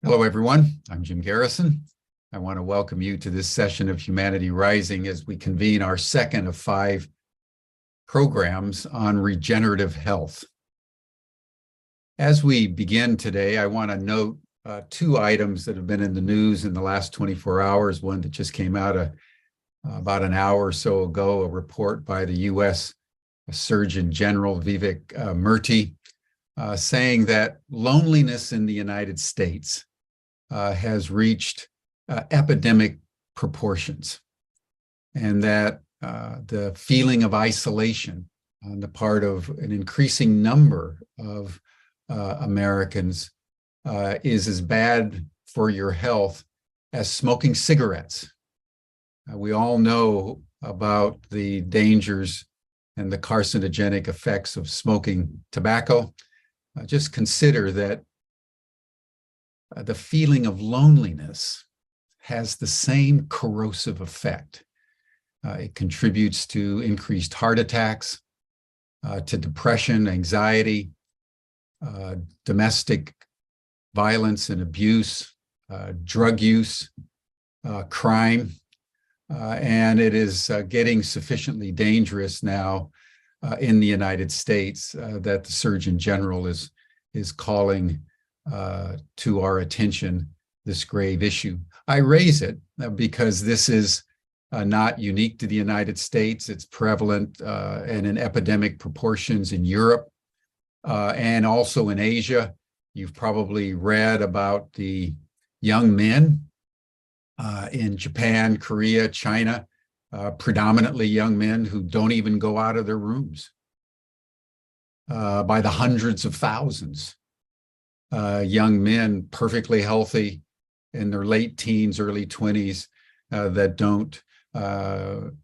Hello, everyone. I'm Jim Garrison. I want to welcome you to this session of Humanity Rising as we convene our second of 5 programs on regenerative health. As we begin today, I want to note 2 items that have been in the news in the last 24 hours. One that just came out about an hour or so ago, a report by the U.S. Surgeon General Vivek Murthy saying that loneliness in the United States has reached epidemic proportions, and that the feeling of isolation on the part of an increasing number of Americans is as bad for your health as smoking cigarettes. We all know about the dangers and the carcinogenic effects of smoking tobacco. Just consider that the feeling of loneliness has the same corrosive effect. It contributes to increased heart attacks, to depression, anxiety, domestic violence and abuse, drug use, crime, and it is getting sufficiently dangerous now in the United States that the Surgeon General is calling to our attention this grave issue. I raise it because this is not unique to the United States. It's prevalent and in epidemic proportions in Europe and also in Asia. You've probably read about the young men in Japan, Korea, China, predominantly young men who don't even go out of their rooms by the hundreds of thousands. Young men, perfectly healthy in their late teens, early 20s, that don't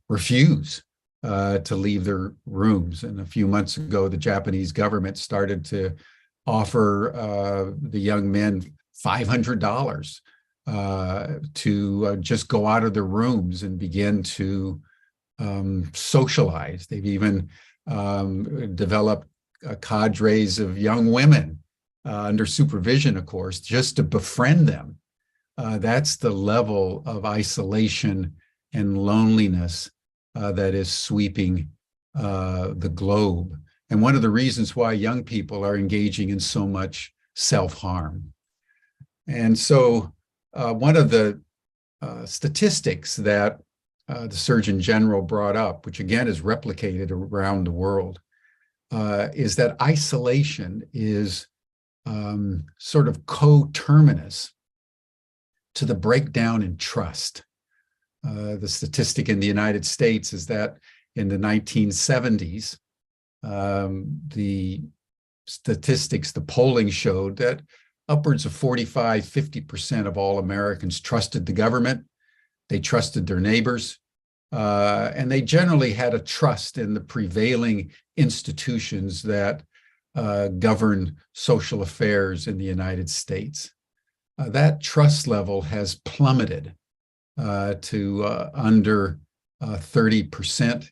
refuse to leave their rooms. And a few months ago, the Japanese government started to offer the young men $500 to just go out of their rooms and begin to socialize. They've even developed cadres of young women under supervision, of course, just to befriend them. That's the level of isolation and loneliness that is sweeping the globe. And one of the reasons why young people are engaging in so much self-harm. And so one of the statistics that the Surgeon General brought up, which again is replicated around the world, is that isolation is sort of coterminous to the breakdown in trust. The statistic in the United States is that in the 1970s, the statistics, the polling showed that upwards of 45–50% of all Americans trusted the government, they trusted their neighbors, and they generally had a trust in the prevailing institutions that govern social affairs in the United States. That trust level has plummeted to under 30%.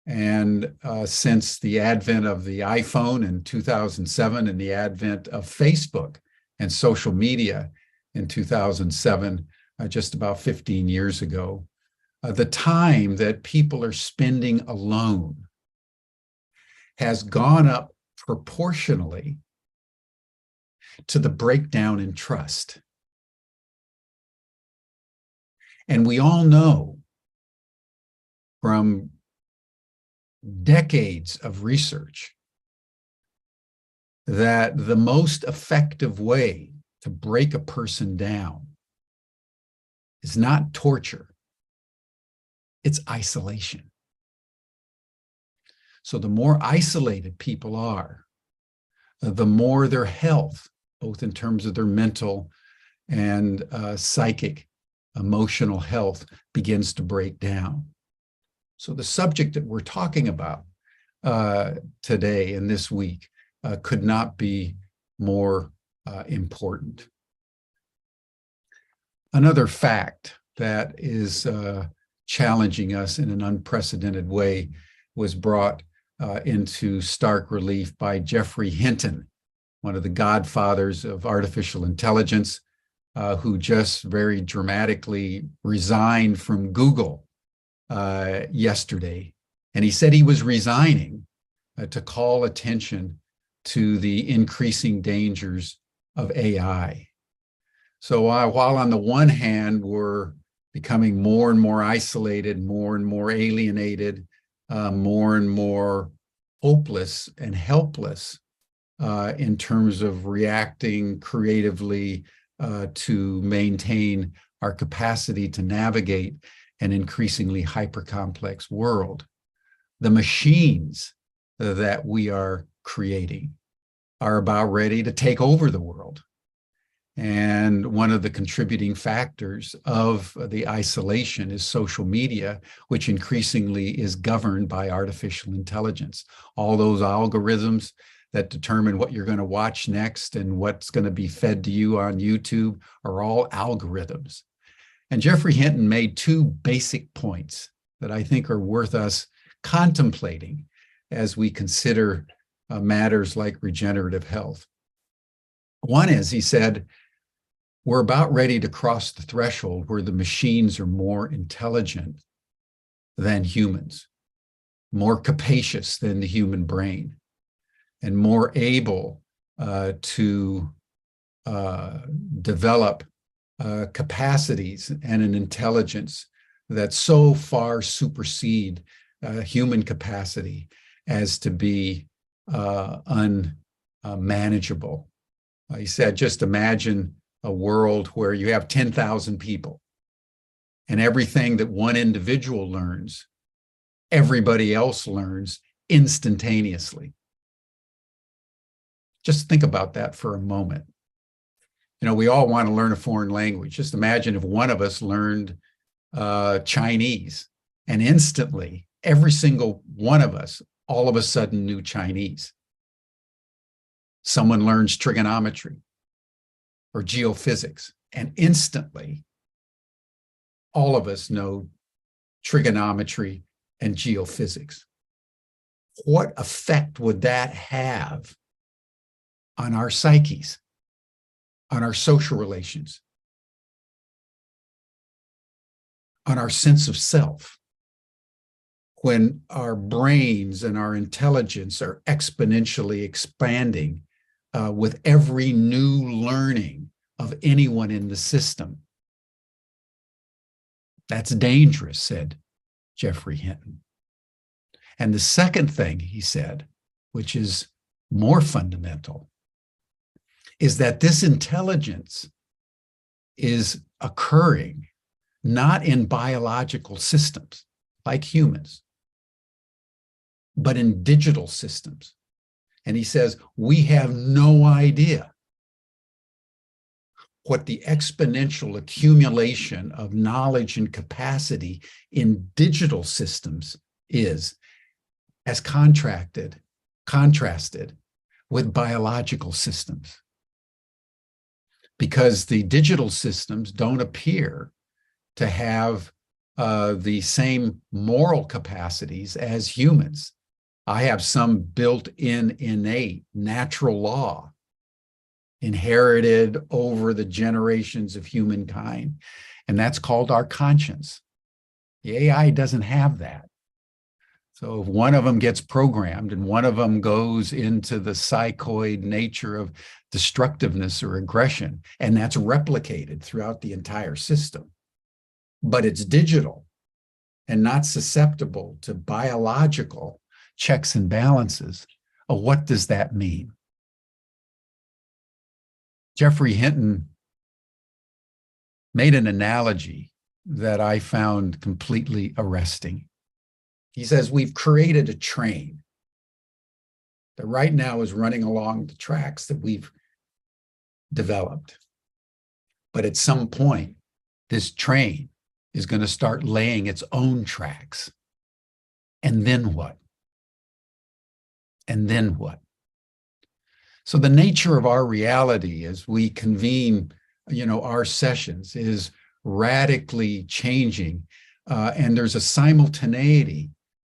And since the advent of the iPhone in 2007 and the advent of Facebook and social media in 2007, just about 15 years ago, the time that people are spending alone has gone up proportionally to the breakdown in trust. And we all know from decades of research that the most effective way to break a person down is not torture, it's isolation. So the more isolated people are, the more their health, both in terms of their mental and psychic, emotional health, begins to break down. So the subject that we're talking about today and this week could not be more important. Another fact that is challenging us in an unprecedented way was brought into stark relief by Geoffrey Hinton, one of the godfathers of artificial intelligence, who just very dramatically resigned from Google yesterday. And he said he was resigning to call attention to the increasing dangers of AI. So while on the one hand, we're becoming more and more isolated, more and more alienated, more and more hopeless and helpless in terms of reacting creatively to maintain our capacity to navigate an increasingly hyper-complex world. The machines that we are creating are about ready to take over the world. And one of the contributing factors of the isolation is social media, which increasingly is governed by artificial intelligence. All those algorithms that determine what you're going to watch next and what's going to be fed to you on YouTube are all algorithms. And Geoffrey Hinton made two basic points that I think are worth us contemplating as we consider matters like regenerative health. One is, he said, we're about ready to cross the threshold where the machines are more intelligent than humans, more capacious than the human brain, and more able to develop capacities and an intelligence that so far supersede human capacity as to be unmanageable. He said, just imagine a world where you have 10,000 people and everything that one individual learns, everybody else learns instantaneously. Just think about that for a moment. You know, we all want to learn a foreign language. Just imagine if one of us learned Chinese, and instantly, every single one of us all of a sudden knew Chinese. Someone learns trigonometry or geophysics, and instantly, all of us know trigonometry and geophysics. What effect would that have on our psyches, on our social relations, on our sense of self, when our brains and our intelligence are exponentially expanding with every new learning of anyone in the system? That's dangerous, said Geoffrey Hinton. And the second thing he said, which is more fundamental, is that this intelligence is occurring not in biological systems like humans, but in digital systems. And he says, we have no idea what the exponential accumulation of knowledge and capacity in digital systems is as contrasted with biological systems. Because the digital systems don't appear to have the same moral capacities as humans. I have some built-in, innate, natural law inherited over the generations of humankind, and that's called our conscience. The AI doesn't have that. So if one of them gets programmed and one of them goes into the psychoid nature of destructiveness or aggression, and that's replicated throughout the entire system, but it's digital and not susceptible to biological checks and balances, what does that mean? Geoffrey Hinton made an analogy that I found completely arresting. He says, we've created a train that right now is running along the tracks that we've developed. But at some point, this train is going to start laying its own tracks. And then what? And then what? So the nature of our reality as we convene, our sessions is radically changing. And there's a simultaneity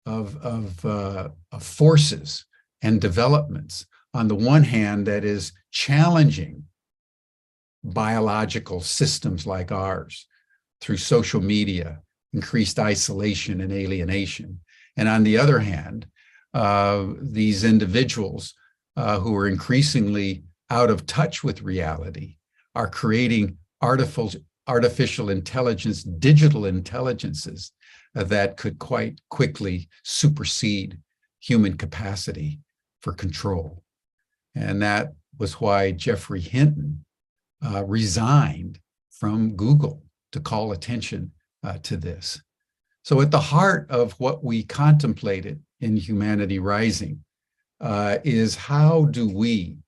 of forces and developments on the one hand that is challenging biological systems like ours through social media, increased isolation and alienation. And on the other hand, these individuals who are increasingly out of touch with reality are creating artificial intelligence, digital intelligences that could quite quickly supersede human capacity for control. And that was why Geoffrey Hinton resigned from Google to call attention to this. So at the heart of what we contemplated in Humanity Rising is how do we,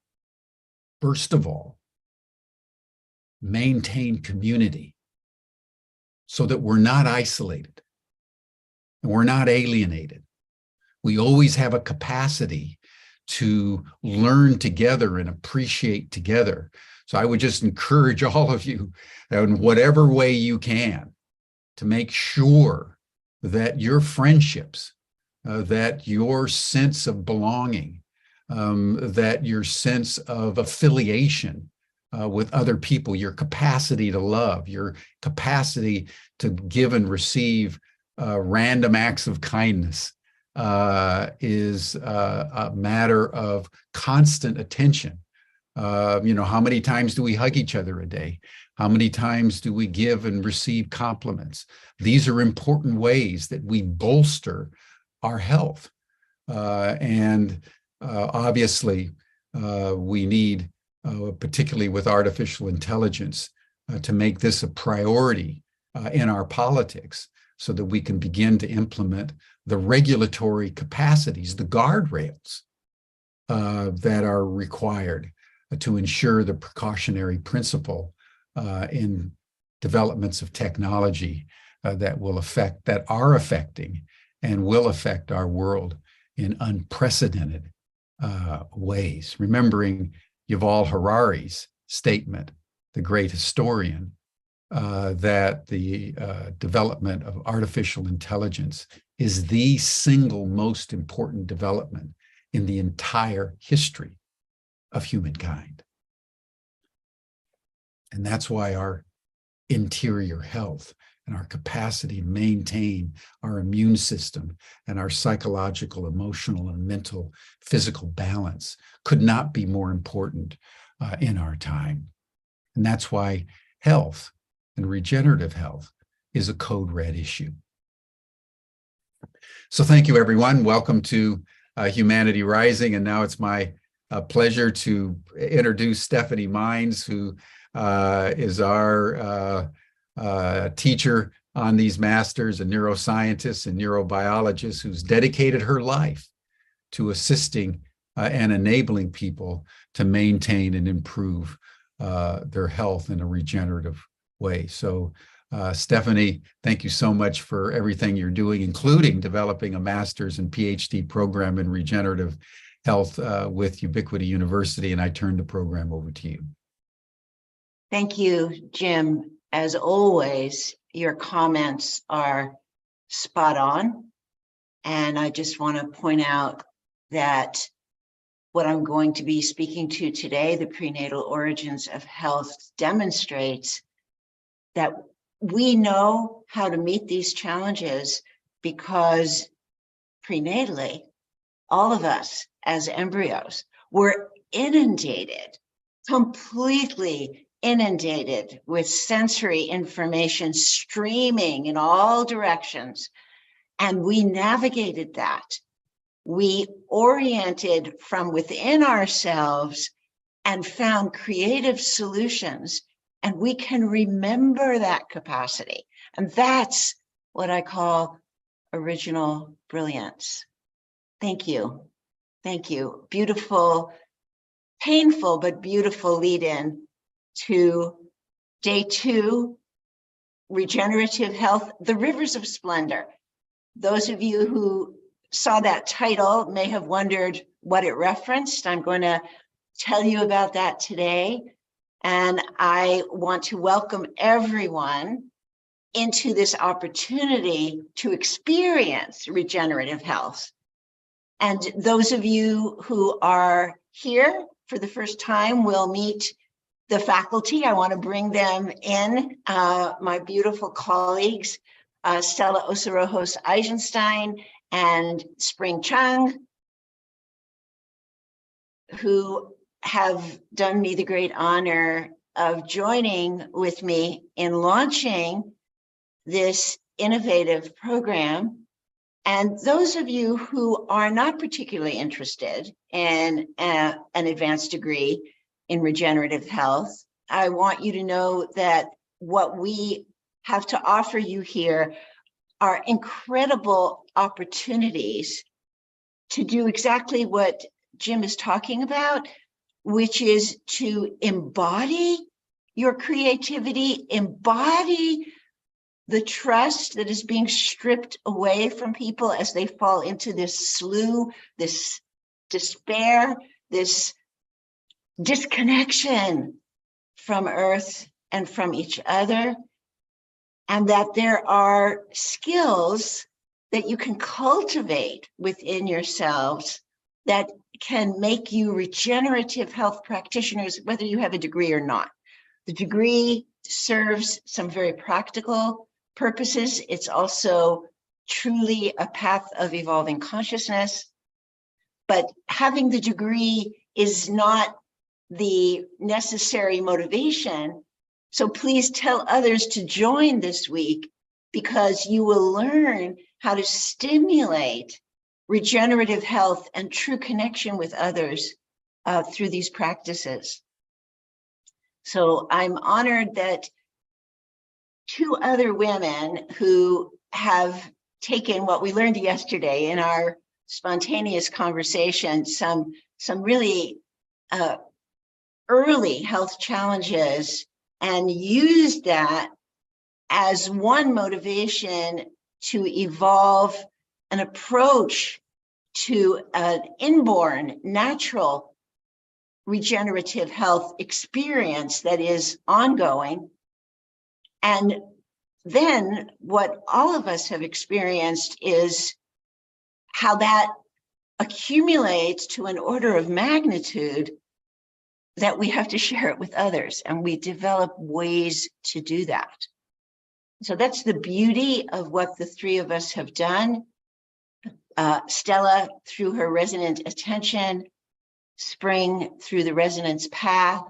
first of all, maintain community so that we're not isolated and we're not alienated. We always have a capacity to learn together and appreciate together. So I would just encourage all of you in whatever way you can to make sure that your friendships, that your sense of belonging, that your sense of affiliation with other people, your capacity to love, your capacity to give and receive random acts of kindness is a matter of constant attention. How many times do we hug each other a day? How many times do we give and receive compliments? These are important ways that we bolster our health. Obviously, we need, particularly with artificial intelligence, to make this a priority in our politics so that we can begin to implement the regulatory capacities, the guardrails that are required to ensure the precautionary principle in developments of technology that are affecting and will affect our world in unprecedented ways. Remembering Yuval Harari's statement, the great historian, that the development of artificial intelligence is the single most important development in the entire history of humankind. And that's why our interior health and our capacity to maintain our immune system and our psychological, emotional, and mental, physical balance could not be more important in our time. And that's why health and regenerative health is a code red issue. So thank you, everyone. Welcome to Humanity Rising. And now it's my pleasure to introduce Stephanie Mines, who is our teacher on these masters, a neuroscientist and neurobiologist who's dedicated her life to assisting and enabling people to maintain and improve their health in a regenerative way. So Stephanie, thank you so much for everything you're doing, including developing a master's and PhD program in regenerative health with Ubiquity University. And I turn the program over to you. Thank you, Jim. As always, your comments are spot on. And I just want to point out that what I'm going to be speaking to today, the prenatal origins of health, demonstrates that we know how to meet these challenges because prenatally, all of us as embryos were inundated, completely inundated with sensory information streaming in all directions. And we navigated that. We oriented from within ourselves and found creative solutions. And we can remember that capacity. And that's what I call original brilliance. Thank you. Thank you. Beautiful, painful, but beautiful lead in to day 2, Regenerative Health, the Rivers of Splendor. Those of you who saw that title may have wondered what it referenced. I'm going to tell you about that today. And I want to welcome everyone into this opportunity to experience regenerative health. And those of you who are here for the first time will meet the faculty. I want to bring them in, my beautiful colleagues, Stella Osirojos Eisenstein and Spring Cheng, who have done me the great honor of joining with me in launching this innovative program. And those of you who are not particularly interested in an advanced degree in regenerative health, I want you to know that what we have to offer you here are incredible opportunities to do exactly what Jim is talking about, which is to embody your creativity, embody the trust that is being stripped away from people as they fall into this slough, this despair, this disconnection from Earth and from each other, and that there are skills that you can cultivate within yourselves that can make you regenerative health practitioners, whether you have a degree or not. The degree serves some very practical purposes. It's also truly a path of evolving consciousness. But having the degree is not the necessary motivation. So please tell others to join this week, because you will learn how to stimulate regenerative health and true connection with others through these practices. So I'm honored that two other women who have taken what we learned yesterday in our spontaneous conversation, some really early health challenges, and used that as one motivation to evolve an approach to an inborn, natural regenerative health experience that is ongoing. And then what all of us have experienced is how that accumulates to an order of magnitude that we have to share it with others, and we develop ways to do that. So that's the beauty of what the three of us have done. Stella through her resonant attention, Spring through the resonance path,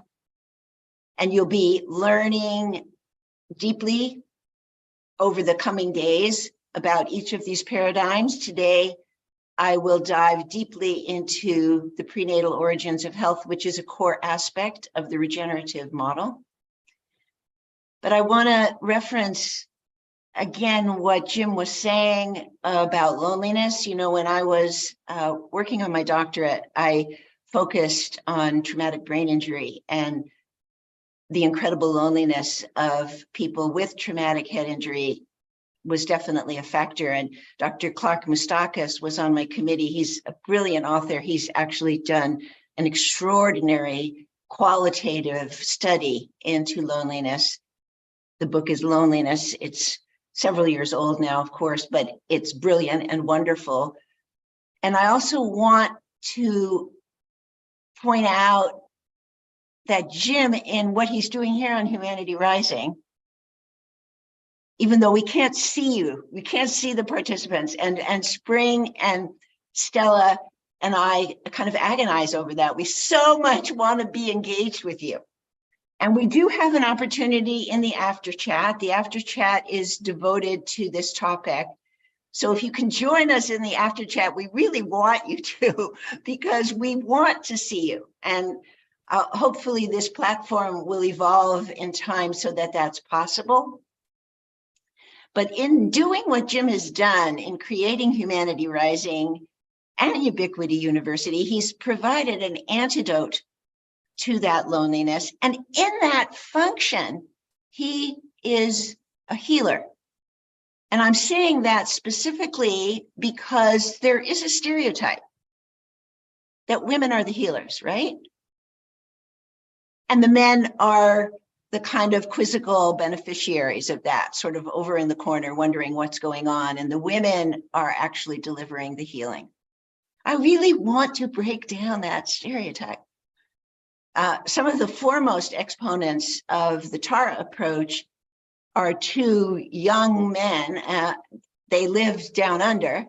and you'll be learning deeply over the coming days about each of these paradigms. Today, I will dive deeply into the prenatal origins of health, which is a core aspect of the regenerative model. But I want to reference again what Jim was saying about loneliness. You know, when I was working on my doctorate, I focused on traumatic brain injury and the incredible loneliness of people with traumatic head injury was definitely a factor. And Dr. Clark Moustakis was on my committee. He's a brilliant author. He's actually done an extraordinary qualitative study into loneliness. The book is Loneliness. It's several years old now, of course, but it's brilliant and wonderful. And I also want to point out that Jim, in what he's doing here on Humanity Rising, even though we can't see you, we can't see the participants, and Spring and Stella and I kind of agonize over that. We so much want to be engaged with you. And we do have an opportunity in the after chat. The after chat is devoted to this topic. So if you can join us in the after chat, we really want you to, because we want to see you. And hopefully this platform will evolve in time so that that's possible. But in doing what Jim has done in creating Humanity Rising and Ubiquity University, he's provided an antidote to that loneliness. And in that function, he is a healer. And I'm saying that specifically because there is a stereotype that women are the healers, right? And the men are the kind of quizzical beneficiaries of that, sort of over in the corner, wondering what's going on. And the women are actually delivering the healing. I really want to break down that stereotype. some of the foremost exponents of the Tara approach are two young men. They live down under,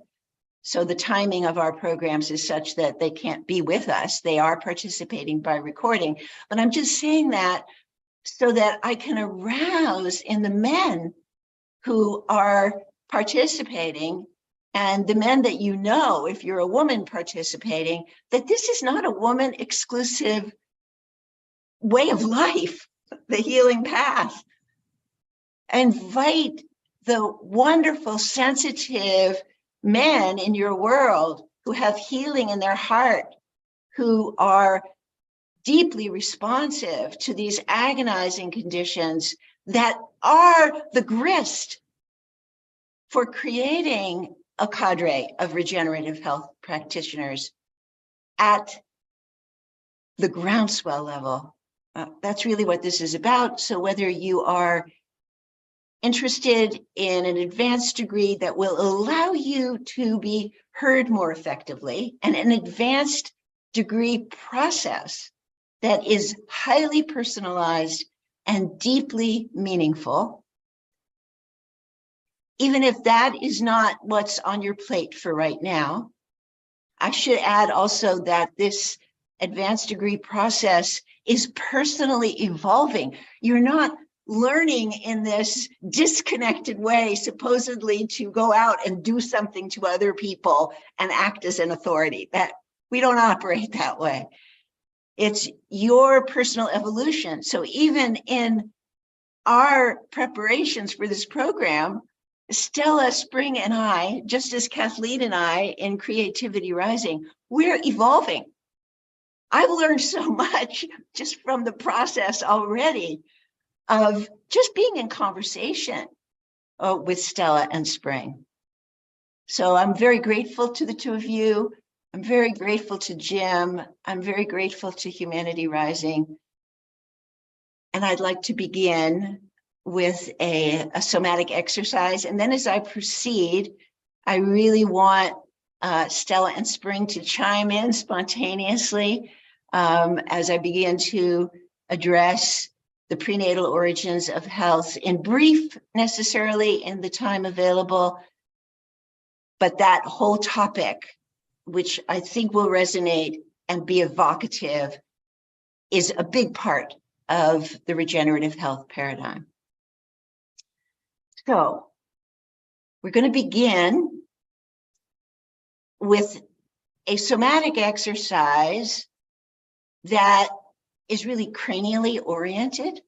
so the timing of our programs is such that they can't be with us. They are participating by recording, but I'm just saying that so that I can arouse in the men who are participating, and the men that you know, if you're a woman participating, that this is not a woman exclusive way of life, the healing path. Invite the wonderful, sensitive men in your world who have healing in their heart, who are deeply responsive to these agonizing conditions that are the grist for creating a cadre of regenerative health practitioners at the groundswell level. That's really what this is about. So whether you are interested in an advanced degree that will allow you to be heard more effectively, and an advanced degree process that is highly personalized and deeply meaningful, even if that is not what's on your plate for right now. I should add also that this advanced degree process is personally evolving. You're not learning in this disconnected way, supposedly to go out and do something to other people and act as an authority. That we don't operate that way. It's your personal evolution. So even in our preparations for this program, Stella, Spring, and I, just as Kathleen and I in Creativity Rising, we're evolving. I've learned so much just from the process already of just being in conversation with Stella and Spring. So I'm very grateful to the two of you. I'm very grateful to Jim. I'm very grateful to Humanity Rising. And I'd like to begin with a somatic exercise. And then as I proceed, I really want Stella and Spring to chime in spontaneously as I begin to address the prenatal origins of health in brief, necessarily in the time available, but that whole topic, which I think will resonate and be evocative, is a big part of the regenerative health paradigm. So we're going to begin with a somatic exercise that is really cranially oriented.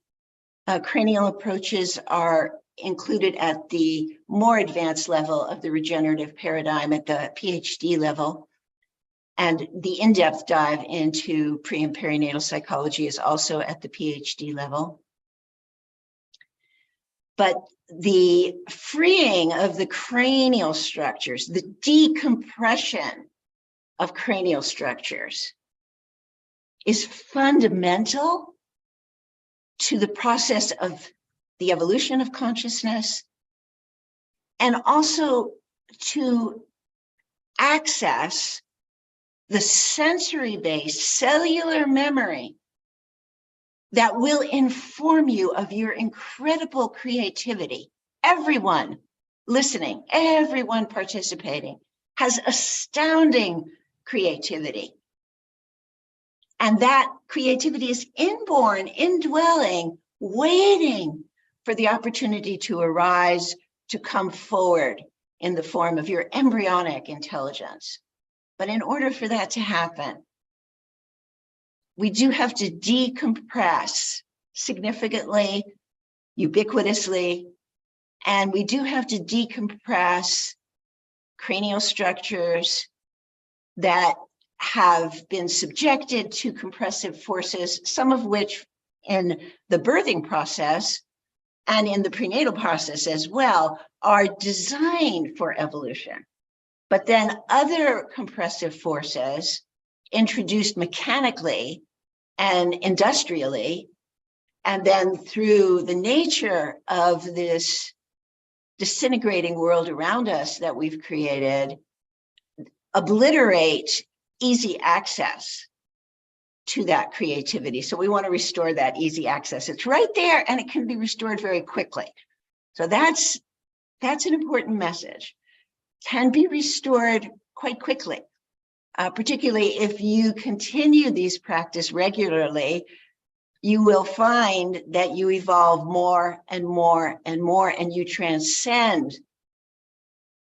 Cranial approaches are included at the more advanced level of the regenerative paradigm at the PhD level. And the in-depth dive into pre- and perinatal psychology is also at the PhD level. But the freeing of the cranial structures, the decompression of cranial structures is fundamental to the process of the evolution of consciousness, and also to access the sensory-based cellular memory that will inform you of your incredible creativity. Everyone listening, everyone participating has astounding creativity. And that creativity is inborn, indwelling, waiting for the opportunity to arise, to come forward in the form of your embryonic intelligence. But in order for that to happen, we do have to decompress significantly, ubiquitously, and we do have to decompress cranial structures that have been subjected to compressive forces, some of which in the birthing process and in the prenatal process as well are designed for evolution. But then other compressive forces introduced mechanically and industrially, and then through the nature of this disintegrating world around us that we've created, obliterate easy access to that creativity. So we want to restore that easy access. It's right there and it can be restored very quickly. So that's an important message. Can be restored quite quickly, particularly if you continue these practice regularly. You will find that you evolve more and more and more, and you transcend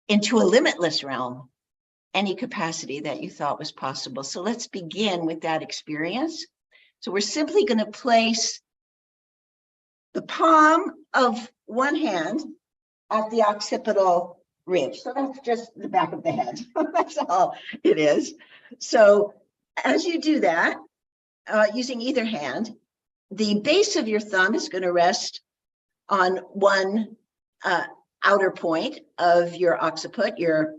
into a limitless realm any capacity that you thought was possible. So let's begin with that experience. So we're simply going to place the palm of one hand at the occipital ridge. So that's just the back of the head. That's all it is. So as you do that, using either hand, the base of your thumb is going to rest on one outer point of your occiput, your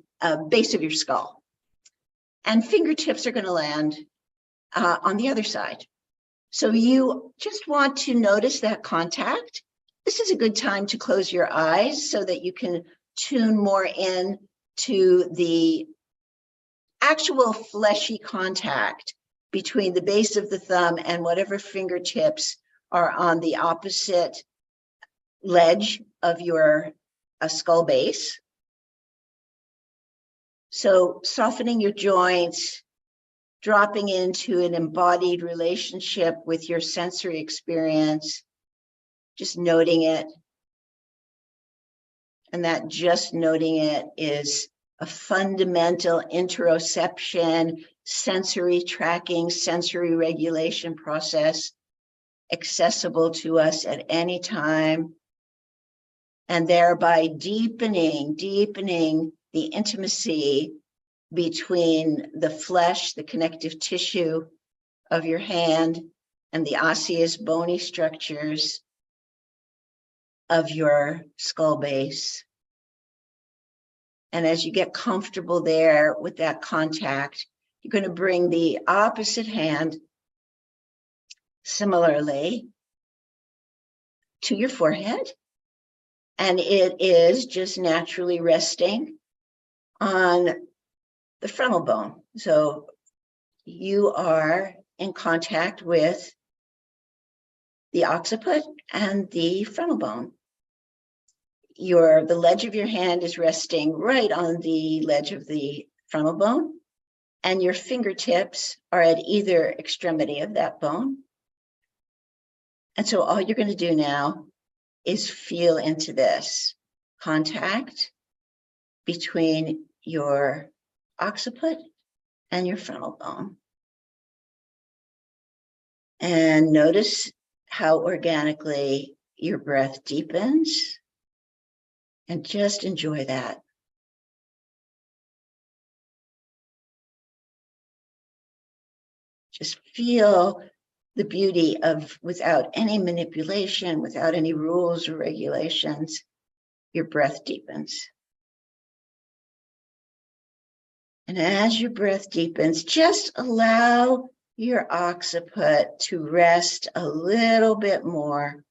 base of your skull. And fingertips are going to land on the other side. So you just want to notice that contact. This is a good time to close your eyes so that you can tune more in to the actual fleshy contact between the base of the thumb and whatever fingertips are on the opposite ledge of your skull base. So softening your joints, dropping into an embodied relationship with your sensory experience, just noting it. And that just noting it is a fundamental interoception, sensory tracking, sensory regulation process accessible to us at any time, and thereby deepening the intimacy between the flesh, the connective tissue of your hand, and the osseous bony structures of your skull base. And as you get comfortable there with that contact, you're going to bring the opposite hand similarly to your forehead. And it is just naturally resting on the frontal bone. So you are in contact with the occiput and the frontal bone. The ledge of your hand is resting right on the ledge of the frontal bone, and your fingertips are at either extremity of that bone. And so all you're going to do now is feel into this contact between your occiput and your frontal bone. And notice how organically your breath deepens, and just enjoy that. Just feel the beauty of, without any manipulation, without any rules or regulations, your breath deepens. And as your breath deepens, just allow your occiput to rest a little bit more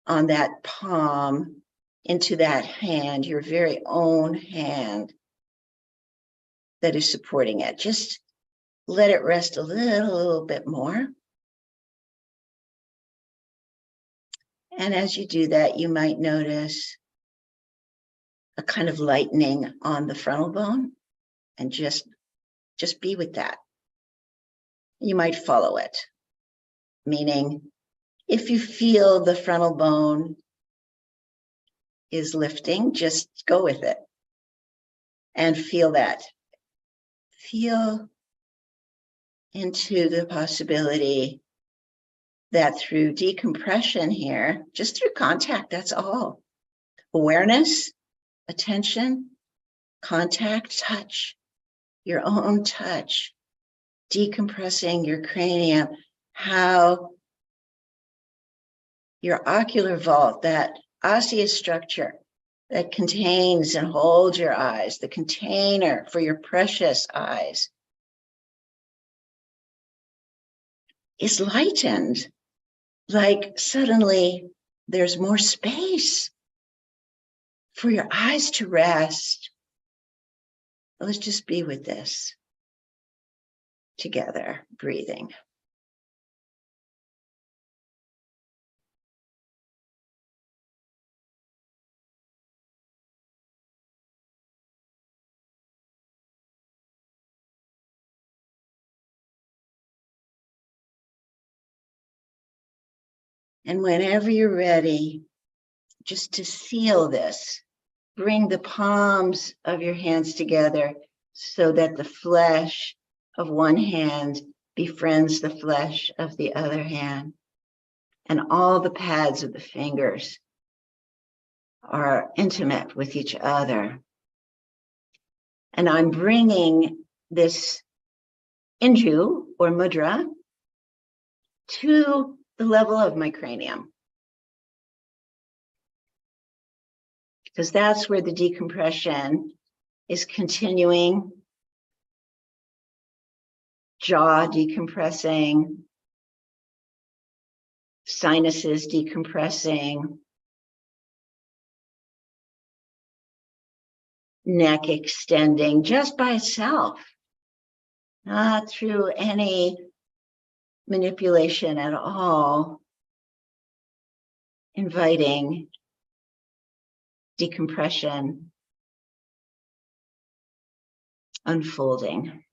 on that palm, into that hand, your very own hand that is supporting it. Just let it rest a little bit more. And as you do that, you might notice a kind of lightening on the frontal bone, and just be with that. You might follow it, meaning if you feel the frontal bone is lifting, just go with it and feel that. Feel into the possibility that through decompression here, just through contact, that's all. Awareness, attention, contact, touch, your own touch, decompressing your cranium, how your ocular vault, that osseous structure that contains and holds your eyes, the container for your precious eyes, is lightened, like suddenly there's more space for your eyes to rest. Let's just be with this. together, breathing. And whenever you're ready, just to seal this, bring the palms of your hands together so that the flesh of one hand befriends the flesh of the other hand. And all the pads of the fingers are intimate with each other. And I'm bringing this Inju or mudra to the level of my cranium, because that's where the decompression is continuing. Jaw decompressing, sinuses decompressing, neck extending just by itself, not through any manipulation at all, inviting decompression, unfolding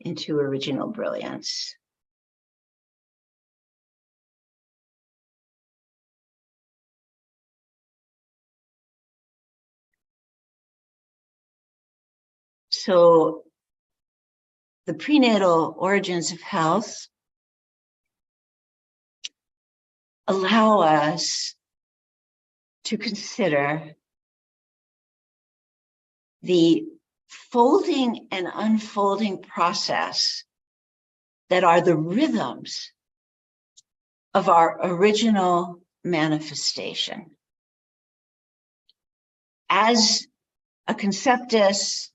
into original brilliance. So the prenatal origins of health allow us to consider the folding and unfolding process that are the rhythms of our original manifestation. As a conceptus,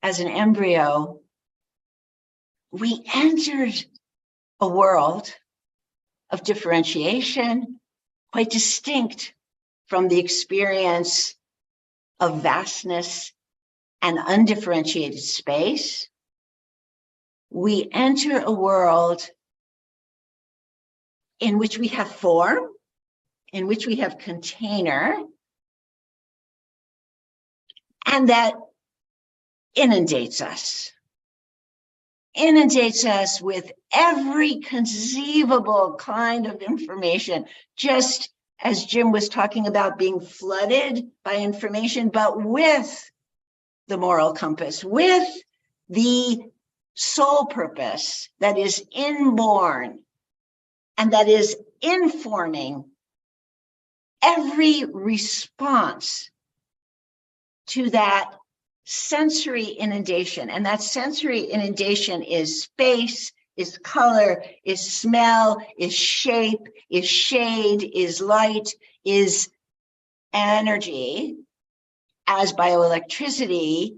as an embryo, we entered a world of differentiation, quite distinct from the experience of vastness and undifferentiated space. We enter a world in which we have form, in which we have container, and that inundates us with every conceivable kind of information, just as Jim was talking about being flooded by information, but with the moral compass, with the soul purpose that is inborn and that is informing every response to that sensory inundation. And that sensory inundation is space, is color, is smell, is shape, is shade, is light, is energy as bioelectricity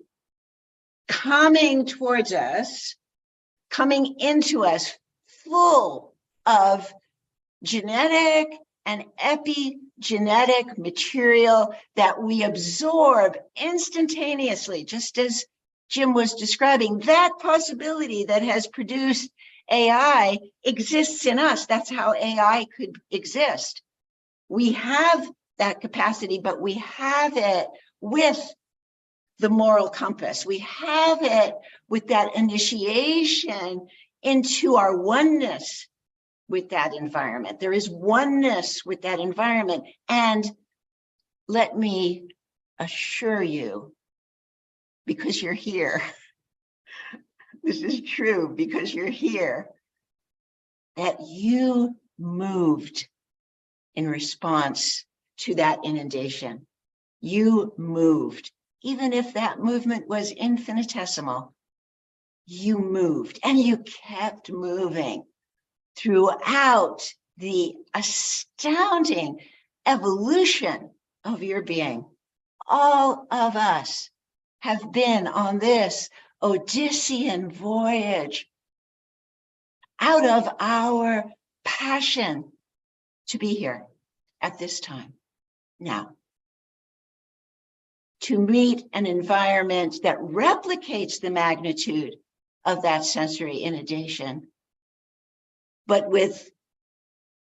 coming towards us, coming into us full of genetic and epigenetic material that we absorb instantaneously, just as Jim was describing. That possibility that has produced AI exists in us. That's how AI could exist. We have that capacity, but we have it with the moral compass. We have it with that initiation into our oneness with that environment. There is oneness with that environment. And let me assure you, because you're here, this is true because you're here, that you moved in response to that inundation. You moved. Even if that movement was infinitesimal, you moved and you kept moving throughout the astounding evolution of your being. All of us have been on this Odyssean voyage out of our passion to be here at this time now, to meet an environment that replicates the magnitude of that sensory inundation, but with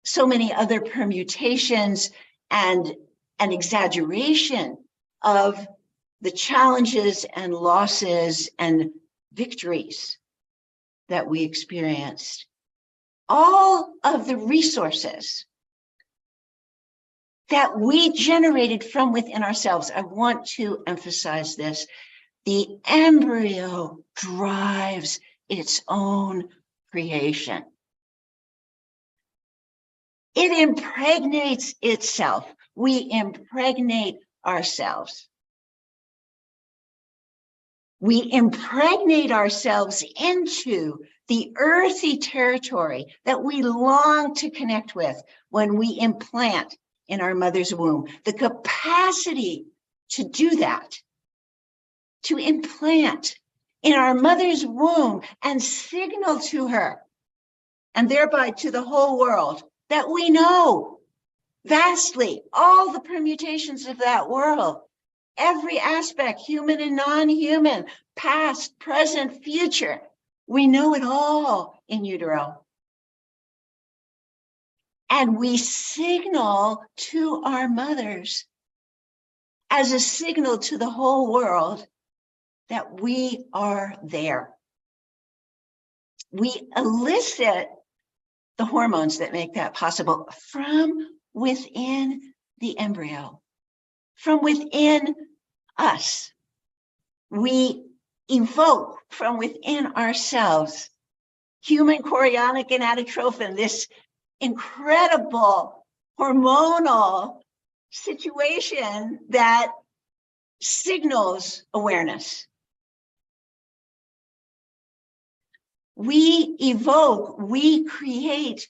so many other permutations and an exaggeration of the challenges and losses and victories that we experienced. All of the resources that we generated from within ourselves. I want to emphasize this. The embryo drives its own creation. It impregnates itself. We impregnate ourselves. We impregnate ourselves into the earthy territory that we long to connect with when we implant in our mother's womb. The capacity to do that, to implant in our mother's womb and signal to her, and thereby to the whole world, that we know vastly all the permutations of that world, every aspect, human and non-human, past, present, future. We know it all in utero. And we signal to our mothers as a signal to the whole world that we are there. We elicit the hormones that make that possible from within the embryo, from within us. We evoke from within ourselves human chorionic gonadotrophin, this incredible hormonal situation that signals awareness. We evoke, we create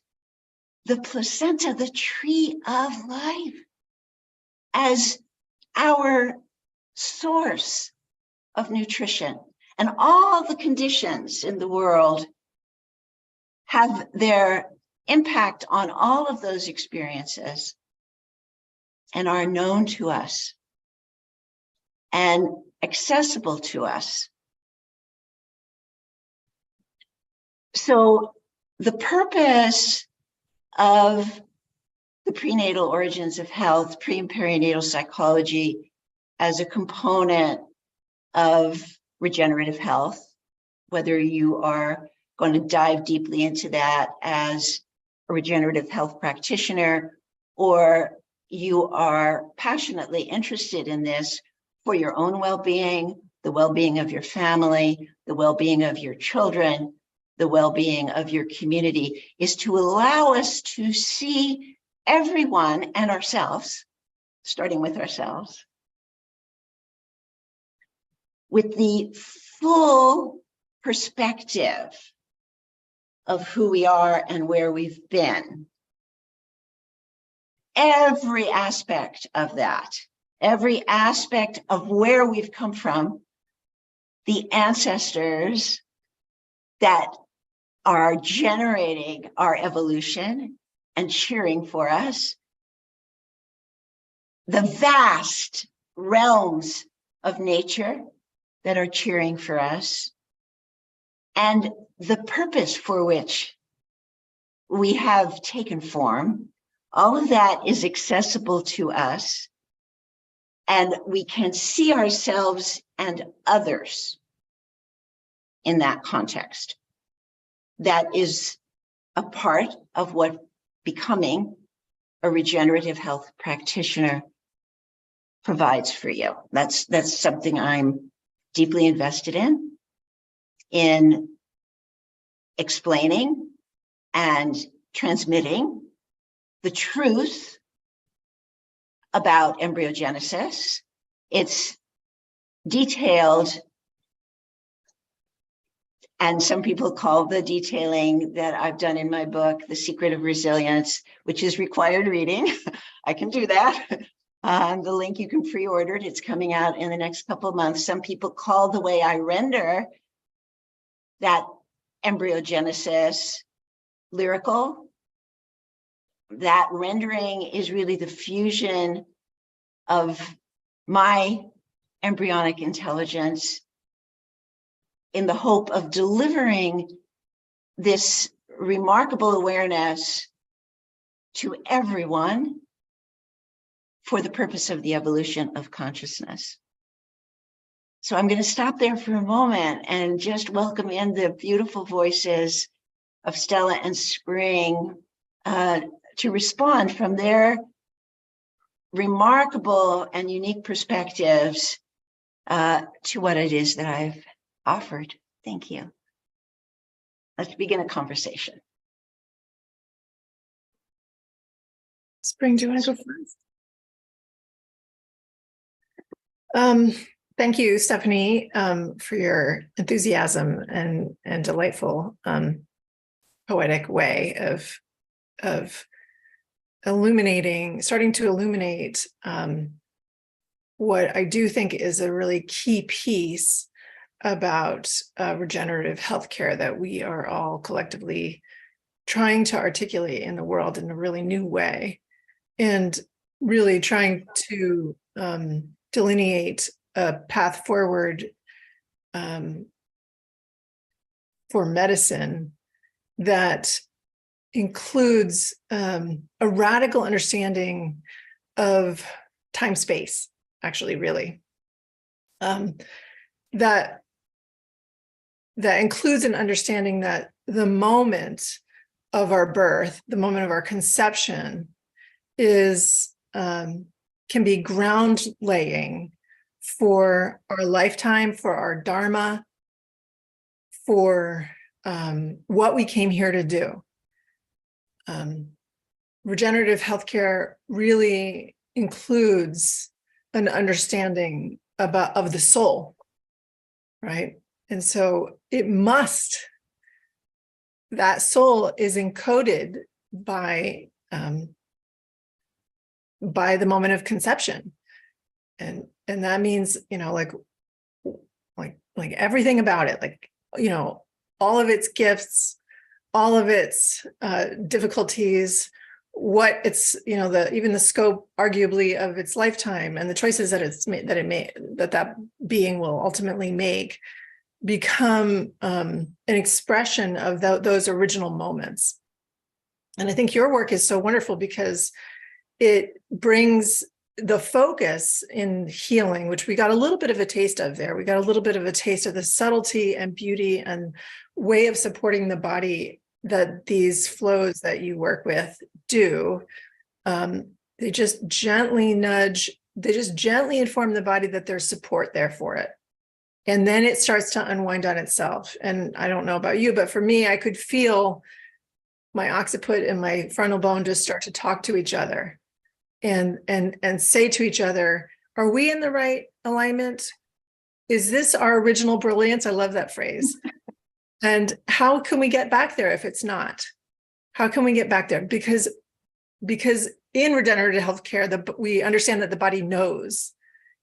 the placenta, the tree of life, as our source of nutrition. And all the conditions in the world have their impact on all of those experiences and are known to us and accessible to us. So the purpose of the prenatal origins of health, pre and perinatal psychology, as a component of regenerative health, whether you are going to dive deeply into that as a regenerative health practitioner, or you are passionately interested in this for your own well-being, the well-being of your family, the well-being of your children, the well-being of your community, is to allow us to see everyone and ourselves, starting with ourselves, with the full perspective of who we are and where we've been. Every aspect of that, every aspect of where we've come from, the ancestors that are generating our evolution and cheering for us, the vast realms of nature that are cheering for us, and the purpose for which we have taken form. All of that is accessible to us, and we can see ourselves and others in that context. That is a part of what becoming a regenerative health practitioner provides for you. That's something I'm deeply invested in explaining and transmitting the truth about embryogenesis. It's detailed, and some people call the detailing that I've done in my book, The Secret of Resilience, which is required reading. I can do that. The link, you can pre-order it. It's coming out in the next couple of months. Some people call the way I render that embryogenesis lyrical. That rendering is really the fusion of my embryonic intelligence in the hope of delivering this remarkable awareness to everyone for the purpose of the evolution of consciousness. So I'm going to stop there for a moment and just welcome in the beautiful voices of Stella and Spring to respond from their remarkable and unique perspectives to what it is that I've offered. Thank you. Let's begin a conversation. Spring, do you want to go first? Thank you, Stephanie, for your enthusiasm and delightful poetic way of starting to illuminate what I do think is a really key piece about regenerative healthcare that we are all collectively trying to articulate in the world in a really new way, and really trying to delineate a path forward for medicine that includes a radical understanding of time-space, actually, really. That includes an understanding that the moment of our birth, the moment of our conception, is can be ground laying for our lifetime, for our dharma, for what we came here to do. Regenerative healthcare really includes an understanding of the soul, right? And so that soul is encoded by the moment of conception. And that means, like everything about it, all of its gifts, all of its difficulties, what it's, even the scope, arguably, of its lifetime, and the choices that being will ultimately make, become an expression of those original moments. And I think your work is so wonderful because it brings the focus in healing, which we got a little bit of a taste of there. We got a little bit of a taste of the subtlety and beauty and way of supporting the body that these flows that you work with do. They just gently inform the body that there's support there for it. And then it starts to unwind on itself. And I don't know about you, but for me, I could feel my occiput and my frontal bone just start to talk to each other and say to each other, are we in the right alignment? Is this our original brilliance? I love that phrase. And how can we get back there if it's not? How can we get back there? Because in regenerative healthcare, we understand that the body knows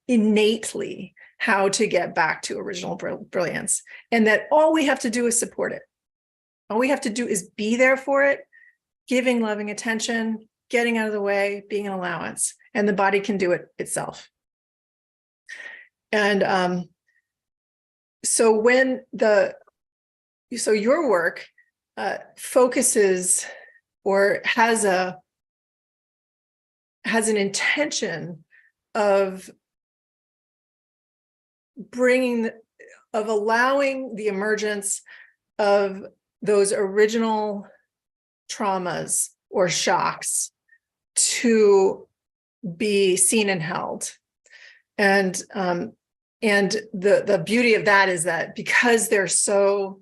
innately how to get back to original brilliance, and that all we have to do is support it. All we have to do is be there for it, giving loving attention, getting out of the way, being an allowance, and the body can do it itself. And so your work focuses or has an intention of allowing the emergence of those original traumas or shocks to be seen and held. And the beauty of that is that because they're so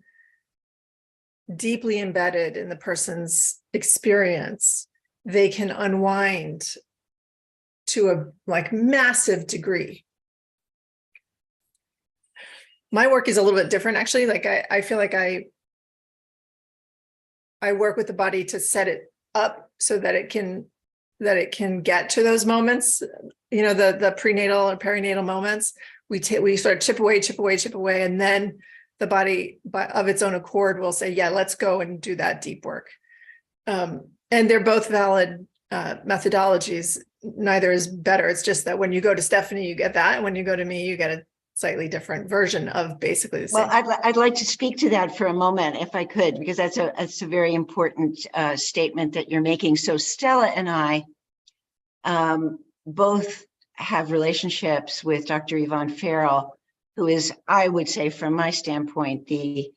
deeply embedded in the person's experience, they can unwind to a massive degree. My work is a little bit different, actually. I feel like I work with the body to set it up so that it can get to those moments, the prenatal or perinatal moments. We sort of chip away, and then the body, of its own accord, will say, yeah, let's go and do that deep work. And they're both valid methodologies. Neither is better. It's just that when you go to Stephanie, you get that, and when you go to me, you get slightly different version of basically the Well, same. I'd like to speak to that for a moment, if I could, because that's a very important statement that you're making. So Stella and I both have relationships with Dr. Yvonne Farrell, who is, I would say, from my standpoint, the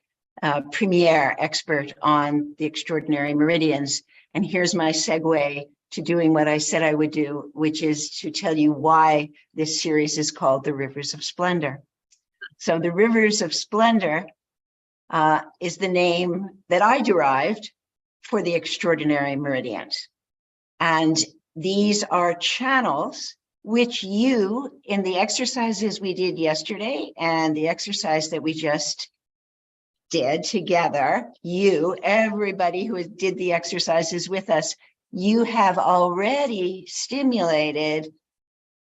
premier expert on the Extraordinary Meridians. And here's my segue to doing what I said I would do, which is to tell you why this series is called the Rivers of Splendor. So the Rivers of Splendor is the name that I derived for the Extraordinary Meridians. And these are channels which you, in the exercises we did yesterday and the exercise that we just did together, you, everybody who did the exercises with us, you have already stimulated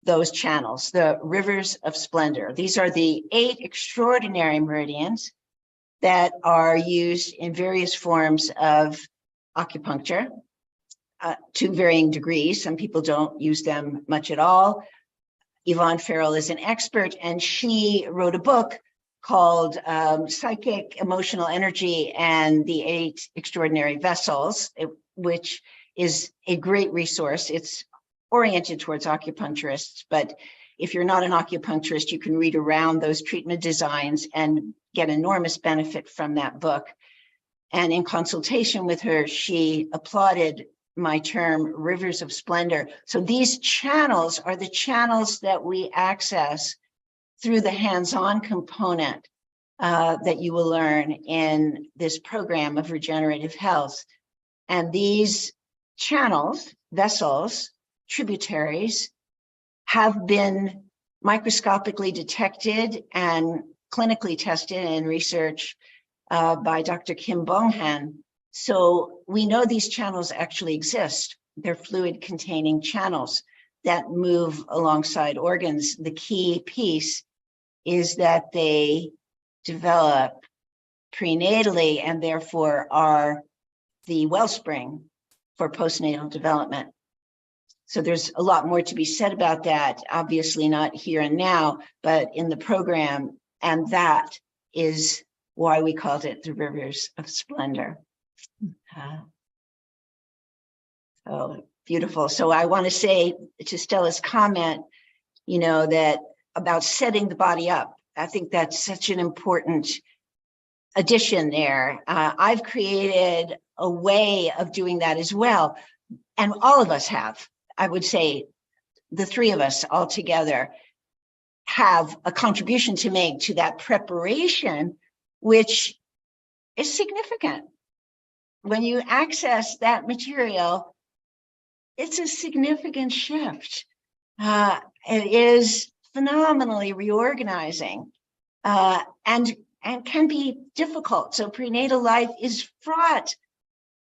those channels, the Rivers of Splendor. These are the 8 extraordinary meridians that are used in various forms of acupuncture to varying degrees. Some people don't use them much at all. Yvonne Farrell is an expert, and she wrote a book called Psychic Emotional Energy and the 8 Extraordinary Vessels, which is a great resource. It's oriented towards acupuncturists, but if you're not an acupuncturist, you can read around those treatment designs and get enormous benefit from that book. And in consultation with her, she applauded my term Rivers of Splendor. So these channels are the channels that we access through the hands-on component that you will learn in this program of regenerative health. And these channels, vessels, tributaries, have been microscopically detected and clinically tested in research by Dr. Kim Bonghan. So we know these channels actually exist. They're fluid-containing channels that move alongside organs. The key piece is that they develop prenatally and therefore are the wellspring for postnatal development. So there's a lot more to be said about that, obviously not here and now, but in the program, and that is why we called it the Rivers of Splendor. Oh, beautiful. So I want to say to Stella's comment, you know, that about setting the body up. I think that's such an important addition there. I've created a way of doing that as well. And all of us have. I would say the 3 of us all together have a contribution to make to that preparation, which is significant. When you access that material, it's a significant shift. It is phenomenally reorganizing and can be difficult. So prenatal life is fraught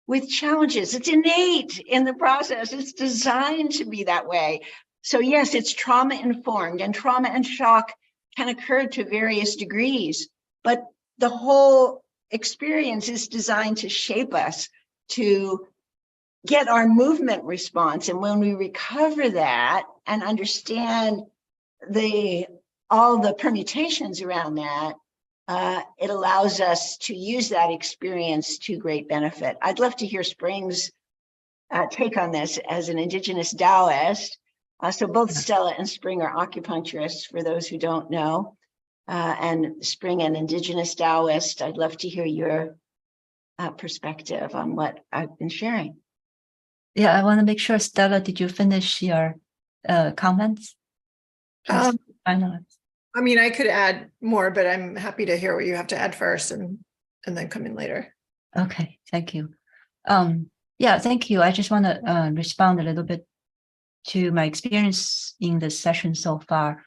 with challenges. It's innate in the process. It's designed to be that way. So yes, it's trauma informed, and trauma and shock can occur to various degrees, but the whole experience is designed to shape us, to get our movement response. And when we recover that and understand all the permutations around that, it allows us to use that experience to great benefit. I'd love to hear Spring's take on this as an Indigenous Taoist. So both Stella and Spring are acupuncturists, for those who don't know. And Spring, an Indigenous Taoist, I'd love to hear your perspective on what I've been sharing. Yeah, I want to make sure, Stella, did you finish your comments? I mean, I could add more, but I'm happy to hear what you have to add first and then come in later. Okay, thank you. Yeah, thank you. I just want to respond a little bit to my experience in this session so far.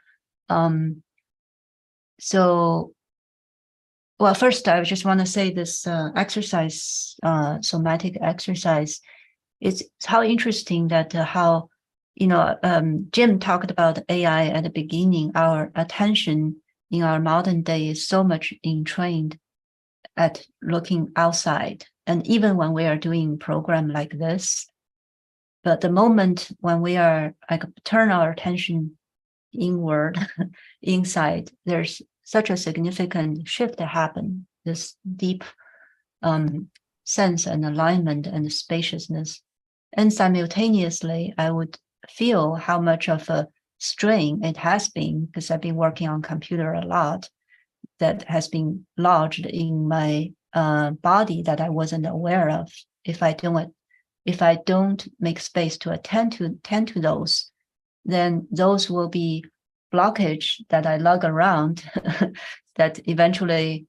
Well, first, I just want to say this exercise, somatic exercise, it's how interesting that how, Jim talked about AI at the beginning. Our attention in our modern day is so much entrained at looking outside. And even when we are doing program like this, but the moment when we are turn our attention inward, inside, there's such a significant shift that happened, this deep sense and alignment and spaciousness. And simultaneously, I would feel how much of a strain it has been, because I've been working on computer a lot, that has been lodged in my body that I wasn't aware of. If I don't make space to tend to those, then those will be blockage that I lug around that eventually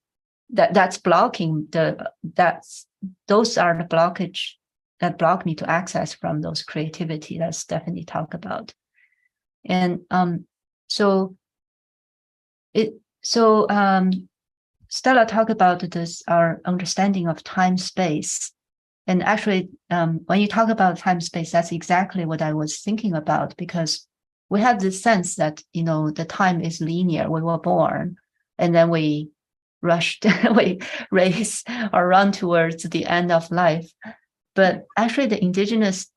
that's blocking those are the blockage that block me to access from those creativity that Stephanie talked about. And Stella talked about this, our understanding of time space. And actually, when you talk about time space, that's exactly what I was thinking about, because we have this sense that, the time is linear. We were born and then we rushed, we race or run towards the end of life. But actually the indigenous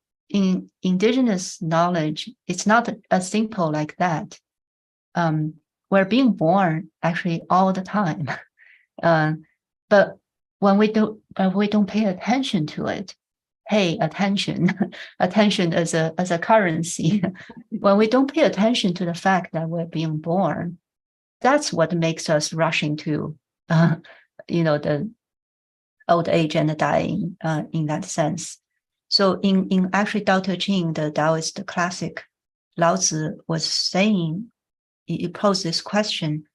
knowledge, it's not as simple like that. We're being born actually all the time. But when we don't pay attention to it, attention as a currency. When we don't pay attention to the fact that we're being born, that's what makes us rushing to, the old age and the dying in that sense. So in actually Dr. Cheng, the Taoist classic, Lao Tzu was saying, you pose this question,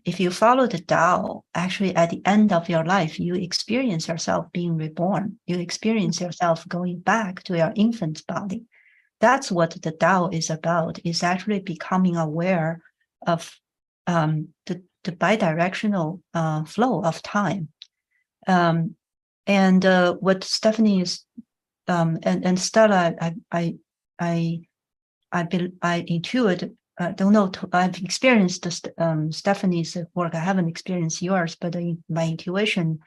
if you follow the Tao, actually at the end of your life, you experience yourself being reborn. You experience yourself going back to your infant body. That's what the Tao is about, is actually becoming aware of the bidirectional flow of time. And what Stephanie is, and Stella, I intuit, don't know, I've experienced Stephanie's work. I haven't experienced yours, but my intuition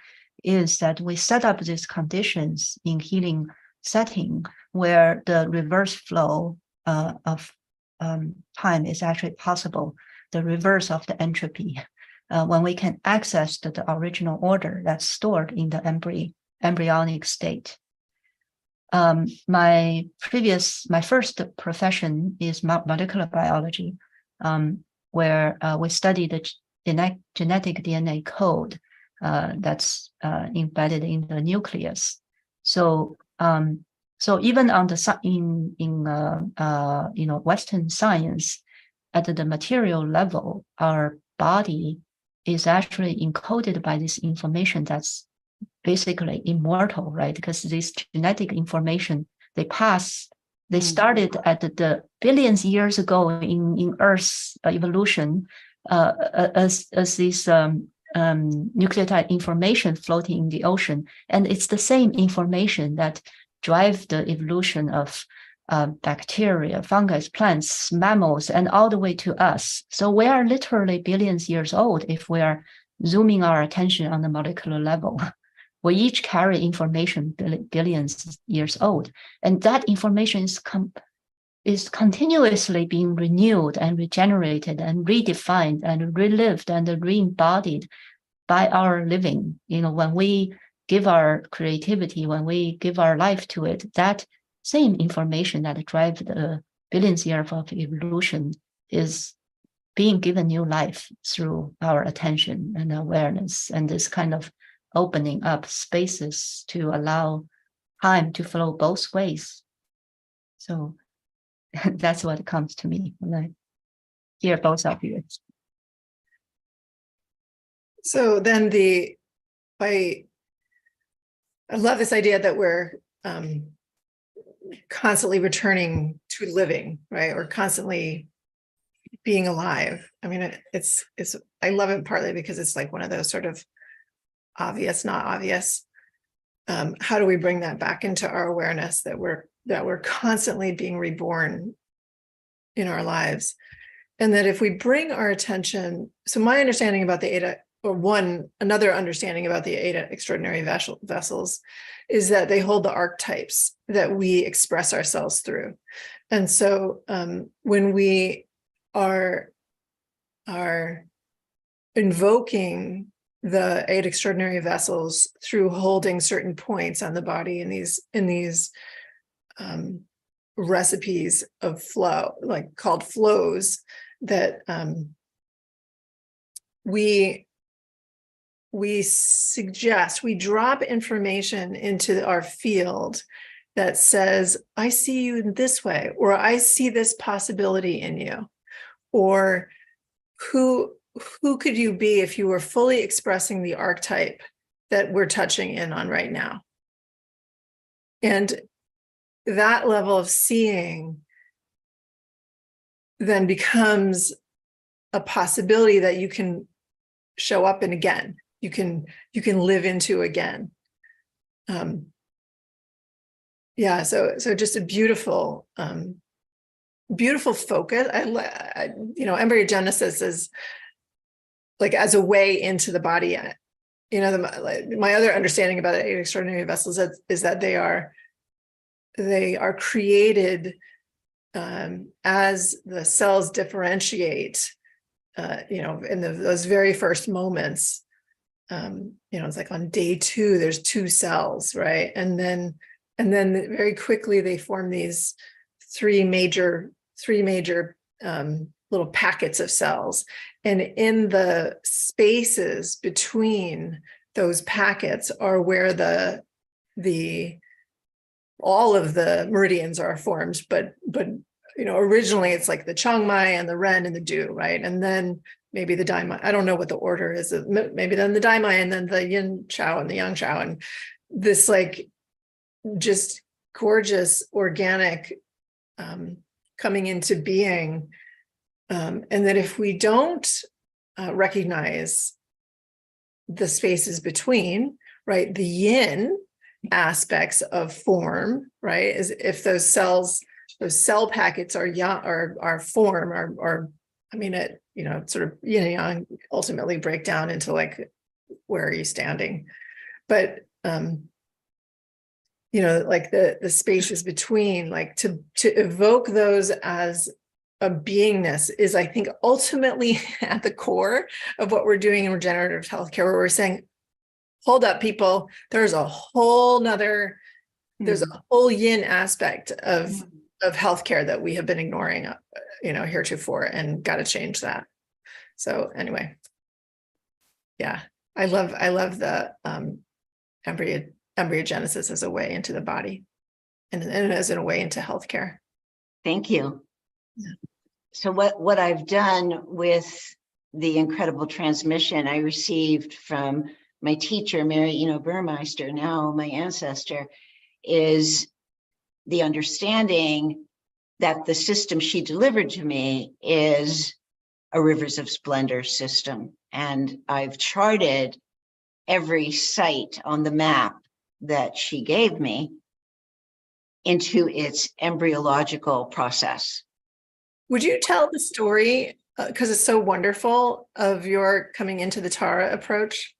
is that we set up these conditions in healing setting where the reverse flow of time is actually possible, the reverse of the entropy, when we can access the original order that's stored in the embryonic state. My first profession is molecular biology, where we study the genetic DNA code that's embedded in the nucleus. So even on in Western science, at the material level, our body is actually encoded by this information that's basically immortal, right? Because this genetic information, they started at the billions years ago in Earth's evolution as this nucleotide information floating in the ocean. And it's the same information that drive the evolution of bacteria, fungus, plants, mammals, and all the way to us. So we are literally billions years old if we are zooming our attention on the molecular level. We each carry information billions years old, and that information is continuously being renewed and regenerated and redefined and relived and re-embodied by our living. When we give our creativity, when we give our life to it, that same information that drives the billions years of evolution is being given new life through our attention and awareness, and this kind of opening up spaces to allow time to flow both ways. So that's what comes to me when I hear both of you. So then I love this idea that we're constantly returning to living, right? Or constantly being alive. I mean, I love it partly because it's like one of those sort of obvious, not obvious. How do we bring that back into our awareness that we're constantly being reborn in our lives? And that if we bring our attention, so my understanding about the Eta, another understanding about the Eta extraordinary vessels is that they hold the archetypes that we express ourselves through. And so when we are invoking the 8 extraordinary vessels through holding certain points on the body in these recipes of flow, like called flows, that we suggest, we drop information into our field that says, I see you in this way, or I see this possibility in you, or who could you be if you were fully expressing the archetype that we're touching in on right now? And that level of seeing then becomes a possibility that you can show up in again. You can live into again. Yeah, so just a beautiful focus. Embryogenesis is like as a way into the body. My other understanding about the 8 extraordinary vessels is that they are created as the cells differentiate. In those very first moments, it's like on day 2, there's 2 cells, right? And then very quickly they form these three major little packets of cells. And in the spaces between those packets are where all of the meridians are formed, but originally it's like the Cheng and the Ren and the Du, right? And then maybe the Dai. I don't know what the order is. Maybe then the Dai and then the Yin Chao and the Yang Chao, and this like just gorgeous organic coming into being. And that if we don't recognize the spaces between, right, the yin aspects of form, right, is if those cells, those cell packets are form, or sort of yin and yang ultimately break down into like, where are you standing? But like the spaces between, like to evoke those as a beingness is, I think, ultimately at the core of what we're doing in regenerative healthcare, where we're saying, hold up, people, there's a whole yin aspect of healthcare that we have been ignoring, heretofore, and got to change that. So anyway, yeah, I love the embryogenesis as a way into the body, and as a way into healthcare. Thank you. Yeah. So what I've done with the incredible transmission I received from my teacher, Mary Burmeister, now my ancestor, is the understanding that the system she delivered to me is a Rivers of Splendor system. And I've charted every site on the map that she gave me into its embryological process. Would you tell the story, because it's so wonderful, of your coming into the Tara approach?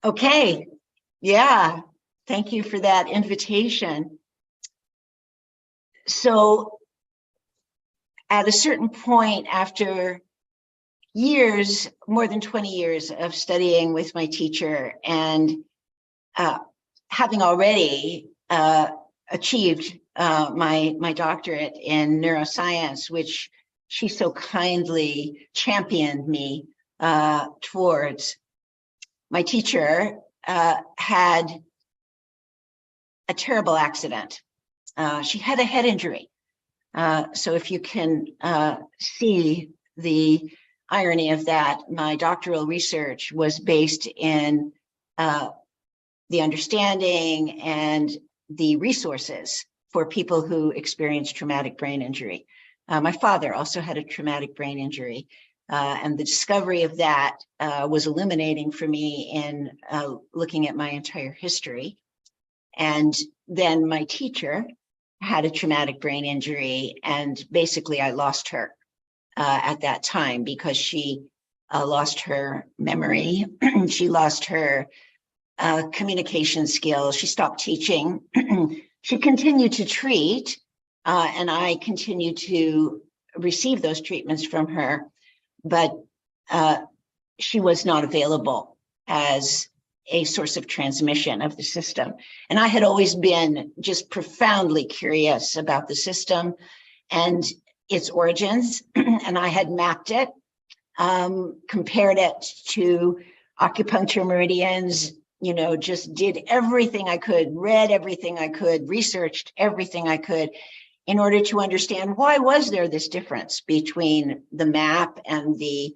Okay. Yeah. Thank you for that invitation. So at a certain point, after years, more than 20 years of studying with my teacher, and having already achieved my doctorate in neuroscience, which she so kindly championed me towards, my teacher had a terrible accident. She had a head injury. So if you can see the irony of that, my doctoral research was based in the understanding and the resources for people who experience traumatic brain injury. My father also had a traumatic brain injury, and the discovery of that was illuminating for me in looking at my entire history. And then my teacher had a traumatic brain injury, and basically I lost her at that time, because she lost her memory. She lost her communication skills. She stopped teaching. She continued to treat, and I continued to received those treatments from her, but she was not available as a source of transmission of the system. And I had always been just profoundly curious about the system and its origins, and I had mapped it, compared it to acupuncture meridians, you know, just did everything I could, read everything I could, researched everything I could in order to understand why was there this difference between the map and the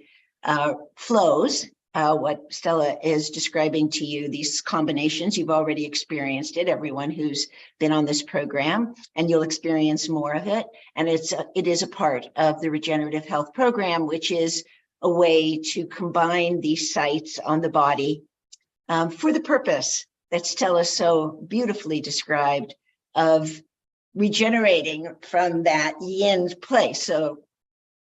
flows, what Stella is describing to you, these combinations. You've already experienced it, everyone who's been on this program, and you'll experience more of it. And it is a part of the Regenerative Health program, which is a way to combine these sites on the body for the purpose that Stella so beautifully described of regenerating from that yin place. So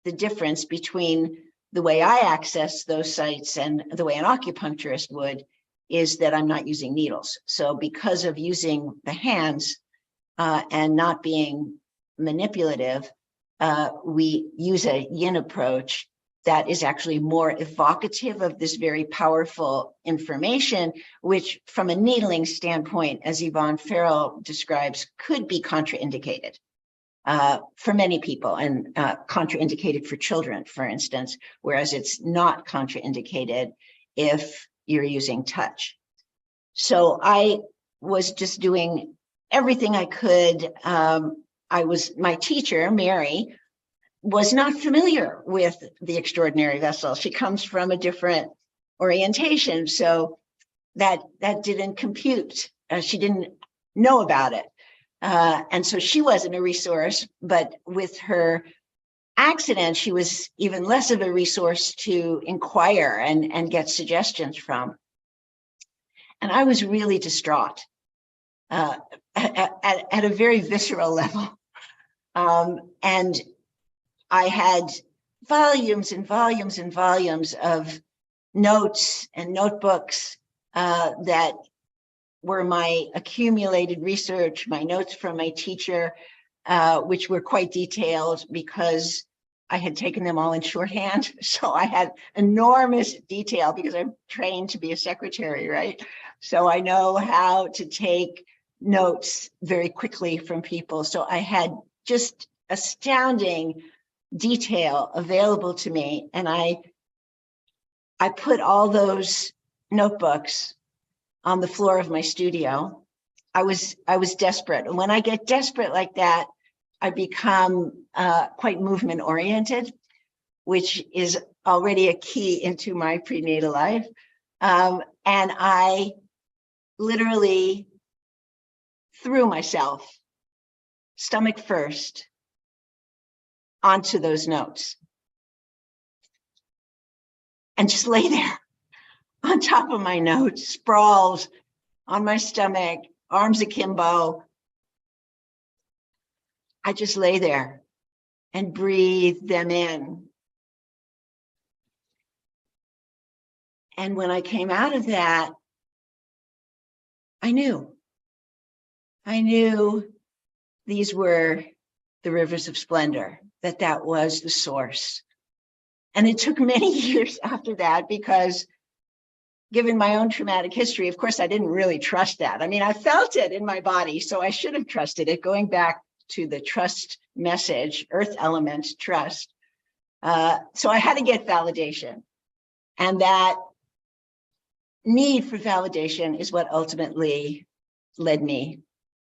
the difference between the way I access those sites and the way an acupuncturist would is that I'm not using needles. So because of using the hands and not being manipulative, we use a yin approach that is actually more evocative of this very powerful information, which from a needling standpoint, as Yvonne Farrell describes, could be contraindicated for many people, and contraindicated for children, for instance, whereas it's not contraindicated if you're using touch. So I was just doing everything I could. My teacher, Mary, was not familiar with the extraordinary vessel. She comes from a different orientation, so that didn't compute. She didn't know about it. And so she wasn't a resource, but with her accident, she was even less of a resource to inquire and get suggestions from. And I was really distraught at a very visceral level. And I had volumes and volumes and volumes of notes and notebooks that were my accumulated research, my notes from my teacher, which were quite detailed because I had taken them all in shorthand. So I had enormous detail because I'm trained to be a secretary, right? So I know how to take notes very quickly from people. So I had just astounding detail available to me. And I put all those notebooks on the floor of my studio. I was desperate. And when I get desperate like that, I become quite movement oriented, which is already a key into my prenatal life. And I literally threw myself, stomach first, onto those notes and just lay there on top of my notes, sprawled on my stomach, arms akimbo. I just lay there and breathed them in. And when I came out of that, I knew these were the Rivers of Splendor, that was the source. And it took many years after that because given my own traumatic history, of course, I didn't really trust that. I mean, I felt it in my body, so I should have trusted it. Going back to the trust message, earth element, trust. So I had to get validation. And that need for validation is what ultimately led me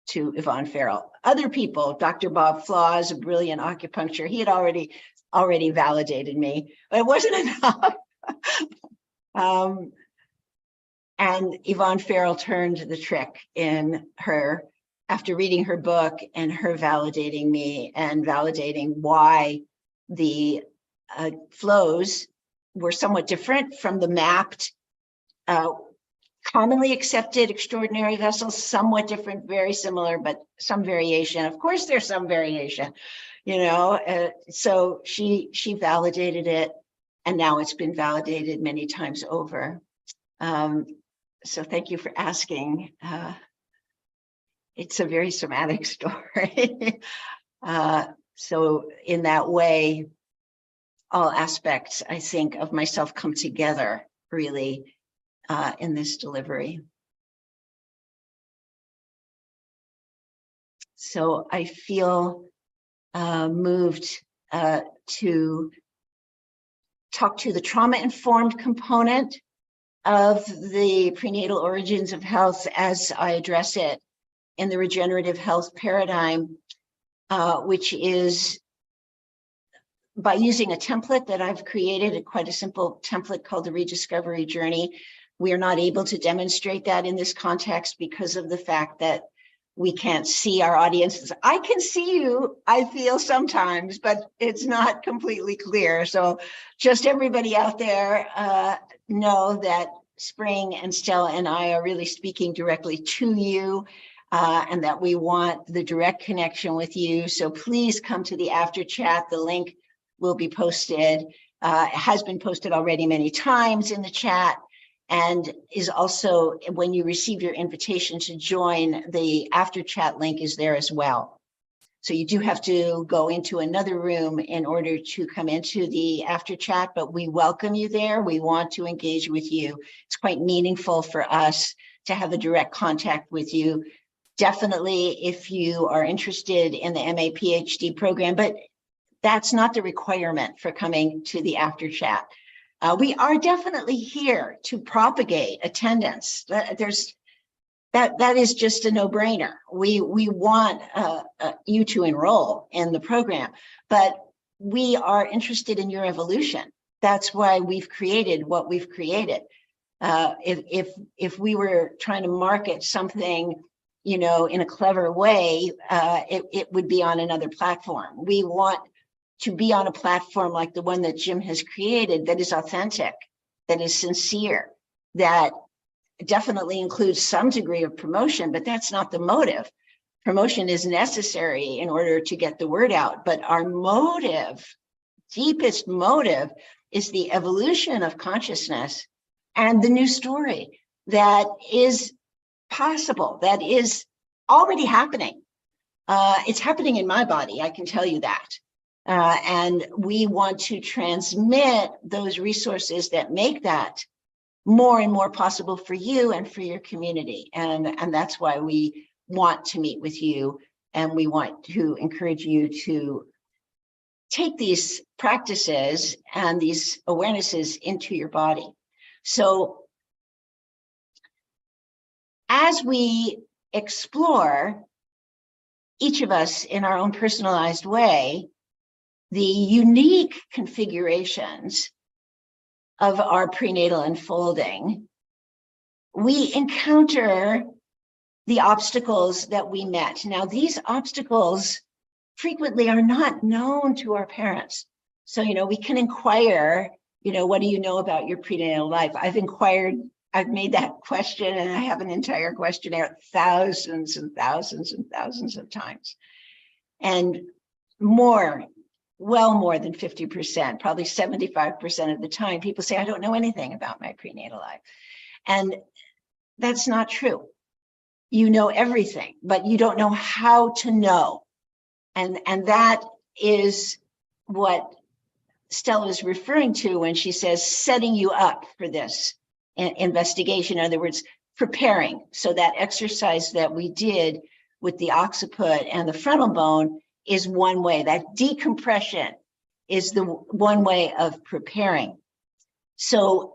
to Yvonne Farrell. Other people, Dr. Bob Flaws, a brilliant acupuncture, he had already validated me, but it wasn't enough. And Yvonne Farrell turned the trick in her, after reading her book and her validating me and validating why the flows were somewhat different from the mapped, commonly accepted extraordinary vessels, somewhat different, very similar, but some variation. Of course, there's some variation, you know. So she validated it, and now it's been validated many times over. So thank you for asking. It's a very somatic story. So in that way, all aspects, I think, of myself come together really in this delivery. So I feel moved to talk to the trauma-informed component of the prenatal origins of health as I address it in the regenerative health paradigm, which is by using a template that I've created, quite a simple template called the Rediscovery Journey. We are not able to demonstrate that in this context because of the fact that we can't see our audiences. I can see you, I feel sometimes, but it's not completely clear. So just everybody out there know that Spring and Stella and I are really speaking directly to you and that we want the direct connection with you. So please come to the after chat. The link will be posted. It has been posted already many times in the chat, and is also, when you receive your invitation to join, the after chat link is there as well. So you do have to go into another room in order to come into the after chat, but we welcome you there. We want to engage with you. It's quite meaningful for us to have a direct contact with you. Definitely if you are interested in the MA PhD program, but that's not the requirement for coming to the after chat. We are definitely here to propagate attendance. That is just a no-brainer. We want you to enroll in the program, but we are interested in your evolution. That's why we've created what we've created. If we were trying to market something, you know, in a clever way, it would be on another platform. We want to be on a platform like the one that Jim has created that is authentic, that is sincere, that definitely includes some degree of promotion, but that's not the motive. Promotion is necessary in order to get the word out, but our motive, deepest motive, is the evolution of consciousness and the new story that is possible, that is already happening. It's happening in my body, I can tell you that. And we want to transmit those resources that make that more and more possible for you and for your community. And that's why we want to meet with you, and we want to encourage you to take these practices and these awarenesses into your body. So as we explore, each of us in our own personalized way, the unique configurations of our prenatal unfolding, we encounter the obstacles that we met. Now, these obstacles frequently are not known to our parents. So, you know, we can inquire, you know, what do you know about your prenatal life? I've inquired, I've made that question, and I have an entire questionnaire thousands and thousands and thousands of times. And well more than 50%, probably 75% of the time, people say, I don't know anything about my prenatal life. And that's not true. You know everything, but you don't know how to know. And that is what Stella is referring to when she says setting you up for this investigation. In other words, preparing. So that exercise that we did with the occiput and the frontal bone is one way. That decompression is the one way of preparing. So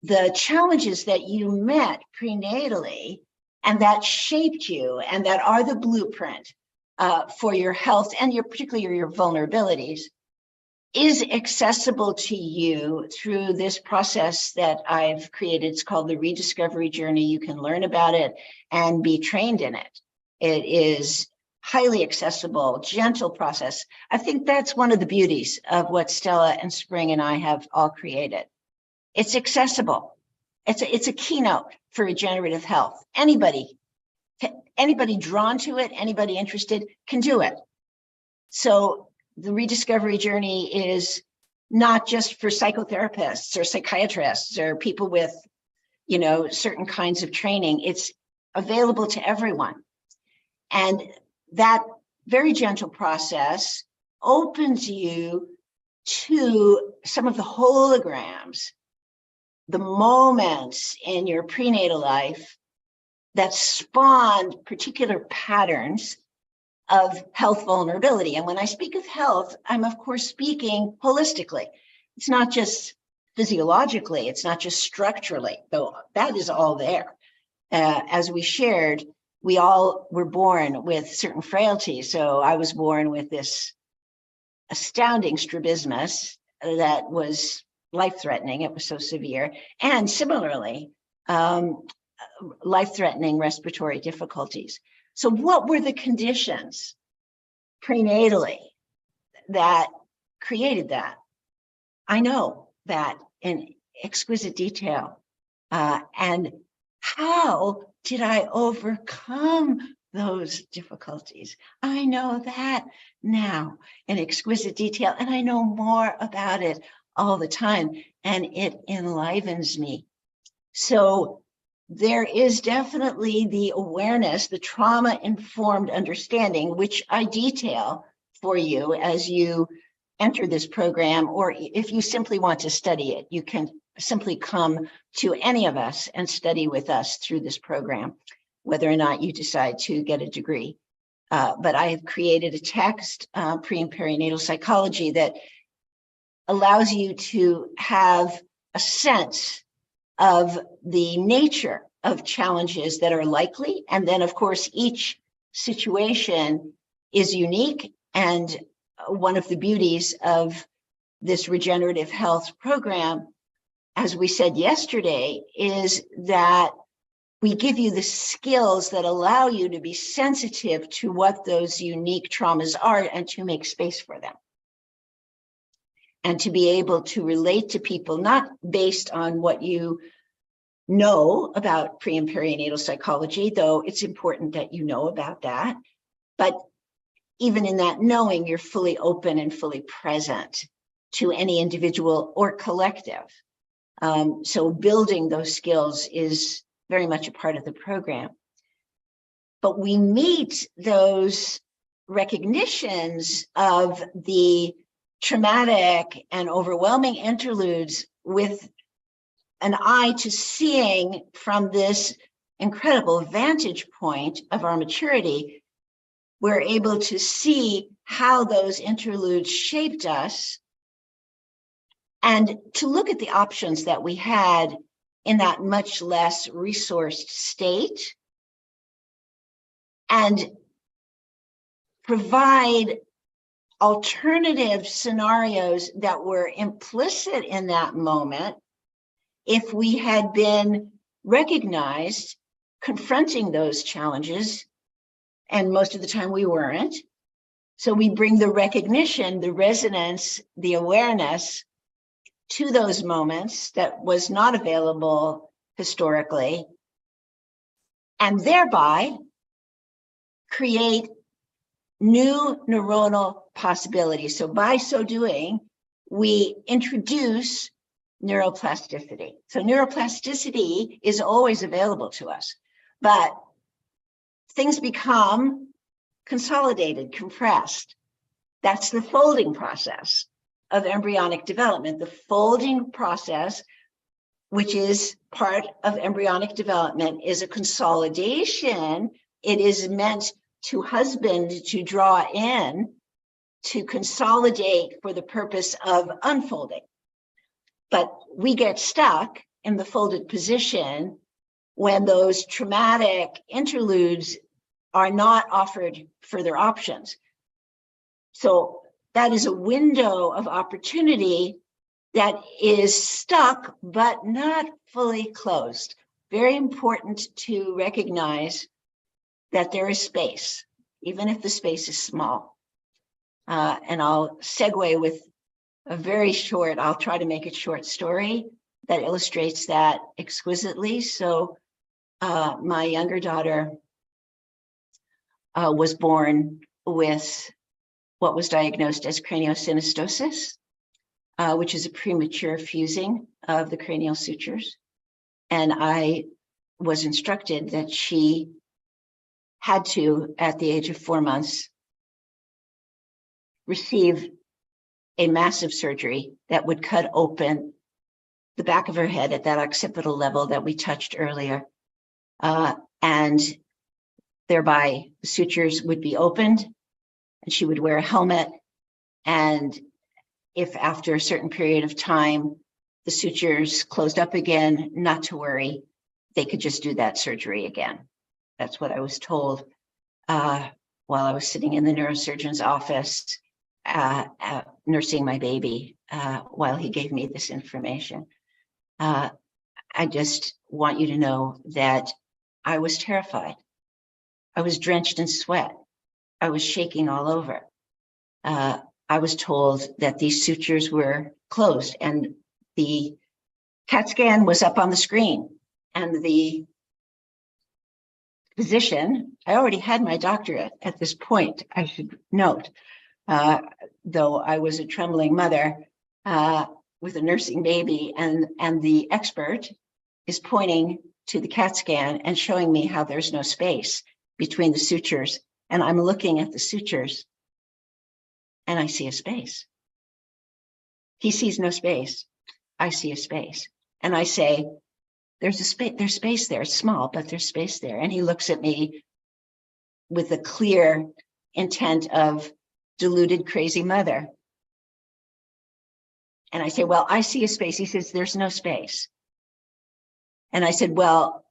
the challenges that you met prenatally and that shaped you and that are the blueprint for your health and particularly your vulnerabilities is accessible to you through this process that I've created. It's called the Rediscovery Journey. You can learn about it and be trained in it. It is highly accessible, gentle process. I think that's one of the beauties of what Stella and Spring and I have all created. It's accessible. It's a keynote for regenerative health. Anybody drawn to it, anybody interested can do it. So the Rediscovery Journey is not just for psychotherapists or psychiatrists or people with, you know, certain kinds of training. It's available to everyone. And that very gentle process opens you to some of the holograms, the moments in your prenatal life that spawned particular patterns of health vulnerability. And when I speak of health, I'm of course speaking holistically. It's not just physiologically, it's not just structurally, though that is all there. As we shared, we all were born with certain frailties. So I was born with this astounding strabismus that was life-threatening. It was so severe. And similarly, life-threatening respiratory difficulties. So what were the conditions prenatally that created that? I know that in exquisite detail. And how did I overcome those difficulties? I know that now in exquisite detail, and I know more about it all the time, and it enlivens me. So there is definitely the awareness, the trauma-informed understanding, which I detail for you as you enter this program, or if you simply want to study it, you can simply come to any of us and study with us through this program, whether or not you decide to get a degree. But I have created a text, pre and perinatal psychology, that allows you to have a sense of the nature of challenges that are likely. And then, of course, each situation is unique. And one of the beauties of this regenerative health program, as we said yesterday, is that we give you the skills that allow you to be sensitive to what those unique traumas are and to make space for them. And to be able to relate to people, not based on what you know about pre and perinatal psychology, though it's important that you know about that. But even in that knowing, you're fully open and fully present to any individual or collective. So building those skills is very much a part of the program. But we meet those recognitions of the traumatic and overwhelming interludes with an eye to seeing from this incredible vantage point of our maturity. We're able to see how those interludes shaped us and to look at the options that we had in that much less resourced state and provide alternative scenarios that were implicit in that moment if we had been recognized confronting those challenges. And most of the time we weren't. So we bring the recognition, the resonance, the awareness to those moments that was not available historically, and thereby create new neuronal possibilities. So by so doing, we introduce neuroplasticity. So neuroplasticity is always available to us, but things become consolidated, compressed. That's the folding process of embryonic development. The folding process, which is part of embryonic development, is a consolidation. It is meant to husband, to draw in, to consolidate for the purpose of unfolding. But we get stuck in the folded position when those traumatic interludes are not offered further options. So that is a window of opportunity that is stuck, but not fully closed. Very important to recognize that there is space, even if the space is small. And I'll segue with a very short, I'll try to make it short story that illustrates that exquisitely. So my younger daughter was born with what was diagnosed as craniosynostosis, which is a premature fusing of the cranial sutures. And I was instructed that she had to, at the age of 4 months, receive a massive surgery that would cut open the back of her head at that occipital level that we touched earlier. And thereby the sutures would be opened and she would wear a helmet. And if after a certain period of time, the sutures closed up again, not to worry, they could just do that surgery again. That's what I was told while I was sitting in the neurosurgeon's office, nursing my baby while he gave me this information. I just want you to know that I was terrified. I was drenched in sweat. I was shaking all over. I was told that these sutures were closed and the CAT scan was up on the screen, and the physician, I already had my doctorate at this point, I should note, though I was a trembling mother with a nursing baby, and the expert is pointing to the CAT scan and showing me how there's no space between the sutures. And I'm looking at the sutures and I see a space. He sees no space. I see a space. And I say, there's space there. It's small, but there's space there. And he looks at me with a clear intent of deluded, crazy mother. And I say, well, I see a space. He says, there's no space. And I said, well,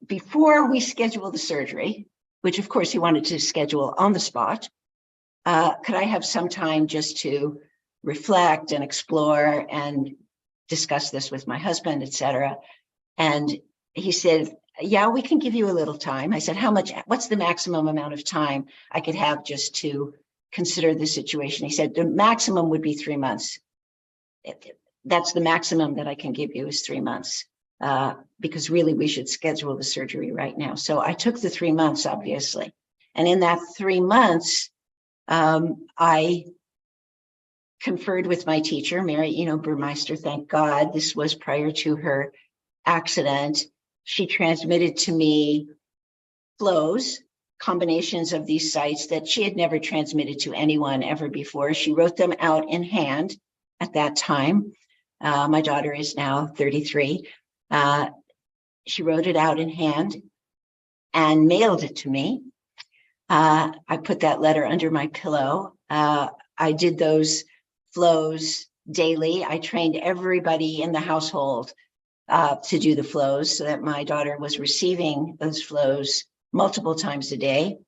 before we schedule the surgery, which of course he wanted to schedule on the spot, could I have some time just to reflect and explore and discuss this with my husband, etc. And he said, yeah, we can give you a little time. I said, what's the maximum amount of time I could have just to consider the situation? He said, the maximum would be 3 months. That's the maximum that I can give you is 3 months, because really we should schedule the surgery right now. So I took the 3 months, obviously. And in that 3 months, I conferred with my teacher, Mary Burmeister, thank God. This was prior to her accident. She transmitted to me flows, combinations of these sites that she had never transmitted to anyone ever before. She wrote them out in hand at that time. My daughter is now 33. She wrote it out in hand and mailed it to me. I put that letter under my pillow. I did those flows daily. I trained everybody in the household to do the flows so that my daughter was receiving those flows multiple times a day.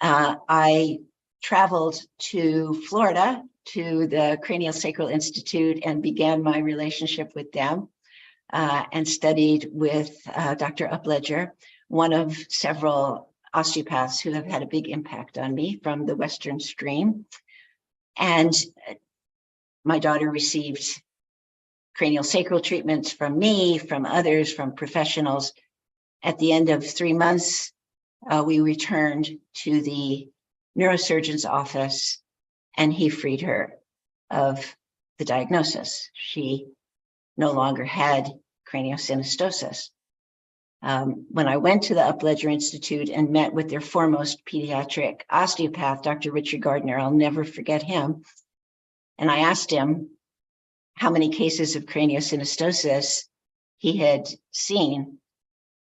I traveled to Florida to the Craniosacral Institute and began my relationship with them and studied with Dr. Upledger, one of several osteopaths who have had a big impact on me from the Western stream. And my daughter received craniosacral treatments from me, from others, from professionals. At the end of 3 months, we returned to the neurosurgeon's office and he freed her of the diagnosis. She no longer had craniosynostosis. When I went to the Upledger Institute and met with their foremost pediatric osteopath, Dr. Richard Gardner, I'll never forget him. And I asked him how many cases of craniosynostosis he had seen.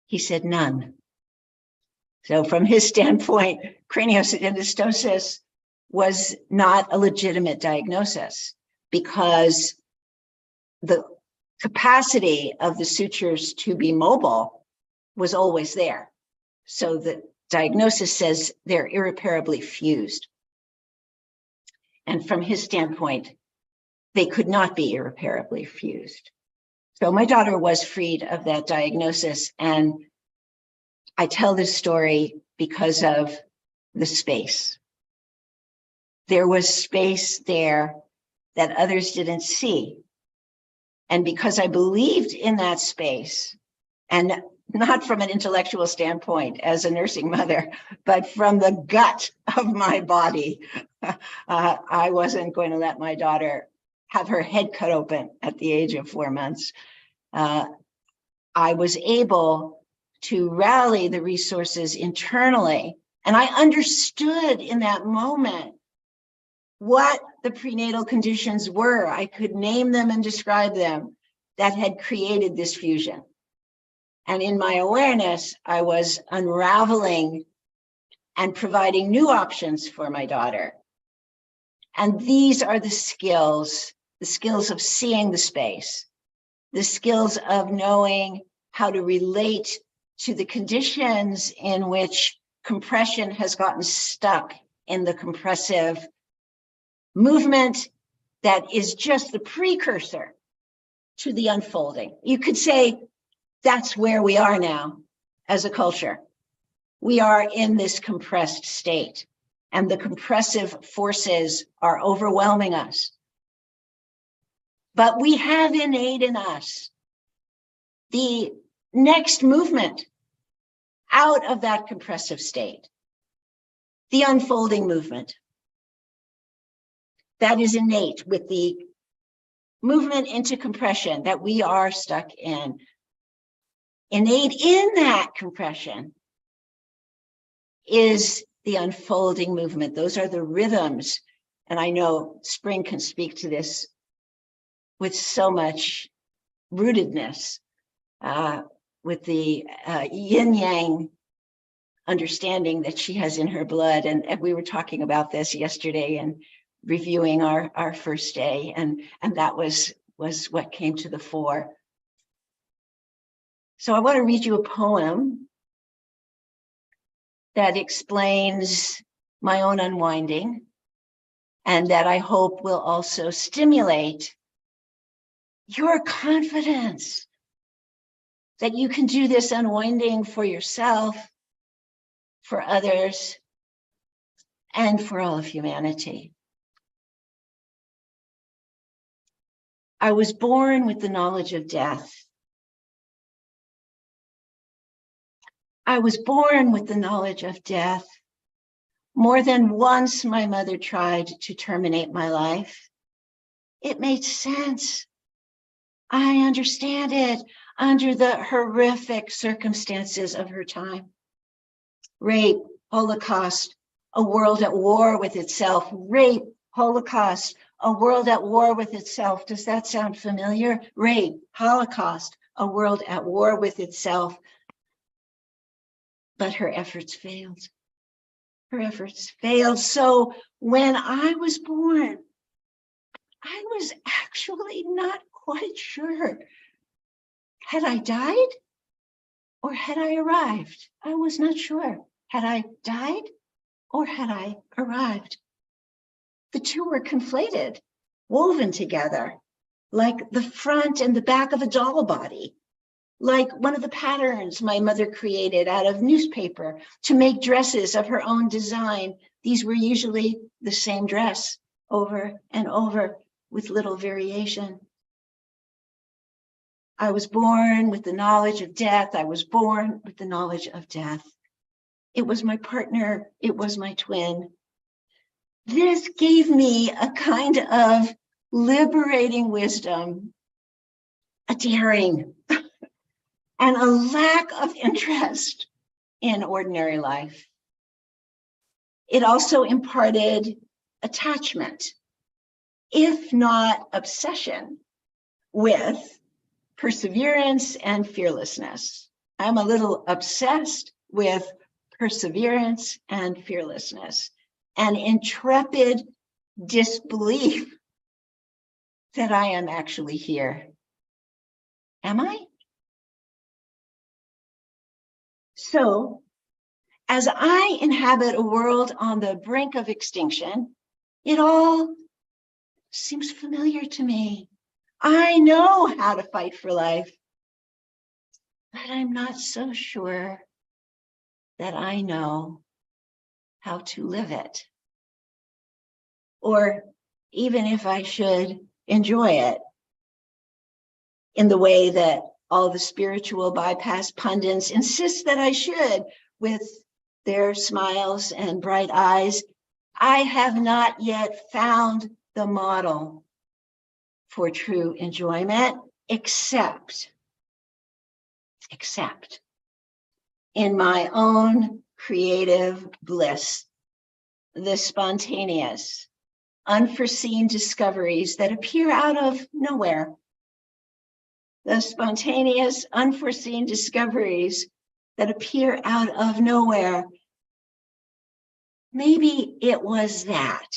He said none. So from his standpoint, craniosynostosis was not a legitimate diagnosis because the capacity of the sutures to be mobile was always there. So the diagnosis says they're irreparably fused. And from his standpoint, they could not be irreparably fused. So my daughter was freed of that diagnosis. And I tell this story because of the space. There was space there that others didn't see. And because I believed in that space, and not from an intellectual standpoint as a nursing mother, but from the gut of my body, I wasn't going to let my daughter have her head cut open at the age of 4 months. I was able to rally the resources internally. And I understood in that moment what the prenatal conditions were. I could name them and describe them that had created this fusion. And in my awareness, I was unraveling and providing new options for my daughter. And these are the skills of seeing the space, the skills of knowing how to relate to the conditions in which compression has gotten stuck in the compressive movement that is just the precursor to the unfolding. You could say that's where we are now as a culture. We are in this compressed state, and the compressive forces are overwhelming us. But we have innate in us the next movement out of that compressive state, the unfolding movement. That is innate with the movement into compression that we are stuck in. Innate in that compression is the unfolding movement. Those are the rhythms. And I know Spring can speak to this with so much rootedness, with the yin yang understanding that she has in her blood. And we were talking about this yesterday and reviewing our first day. And that was what came to the fore. So I want to read you a poem that explains my own unwinding, and that I hope will also stimulate your confidence that you can do this unwinding for yourself, for others, and for all of humanity. I was born with the knowledge of death. I was born with the knowledge of death. More than once, my mother tried to terminate my life. It made sense. I understand it under the horrific circumstances of her time. Rape, Holocaust, a world at war with itself. Rape, Holocaust, a world at war with itself. Does that sound familiar? Rape, Holocaust, a world at war with itself. But her efforts failed. Her efforts failed. So when I was born, I was actually not quite sure. Had I died or had I arrived? I was not sure. Had I died or had I arrived? The two were conflated, woven together, like the front and the back of a doll body, like one of the patterns my mother created out of newspaper to make dresses of her own design. These were usually the same dress over and over with little variation. I was born with the knowledge of death. I was born with the knowledge of death. It was my partner. It was my twin. This gave me a kind of liberating wisdom, a daring, and a lack of interest in ordinary life. It also imparted attachment, if not obsession, with perseverance and fearlessness. I'm a little obsessed with perseverance and fearlessness, and intrepid disbelief that I am actually here. Am I? So, as I inhabit a world on the brink of extinction, it all seems familiar to me. I know how to fight for life, but I'm not so sure that I know how to live it. Or even if I should enjoy it in the way that all the spiritual bypass pundits insist that I should, with their smiles and bright eyes. I have not yet found the model for true enjoyment, except in my own creative bliss, the spontaneous, unforeseen discoveries that appear out of nowhere. The spontaneous, unforeseen discoveries that appear out of nowhere. Maybe it was that.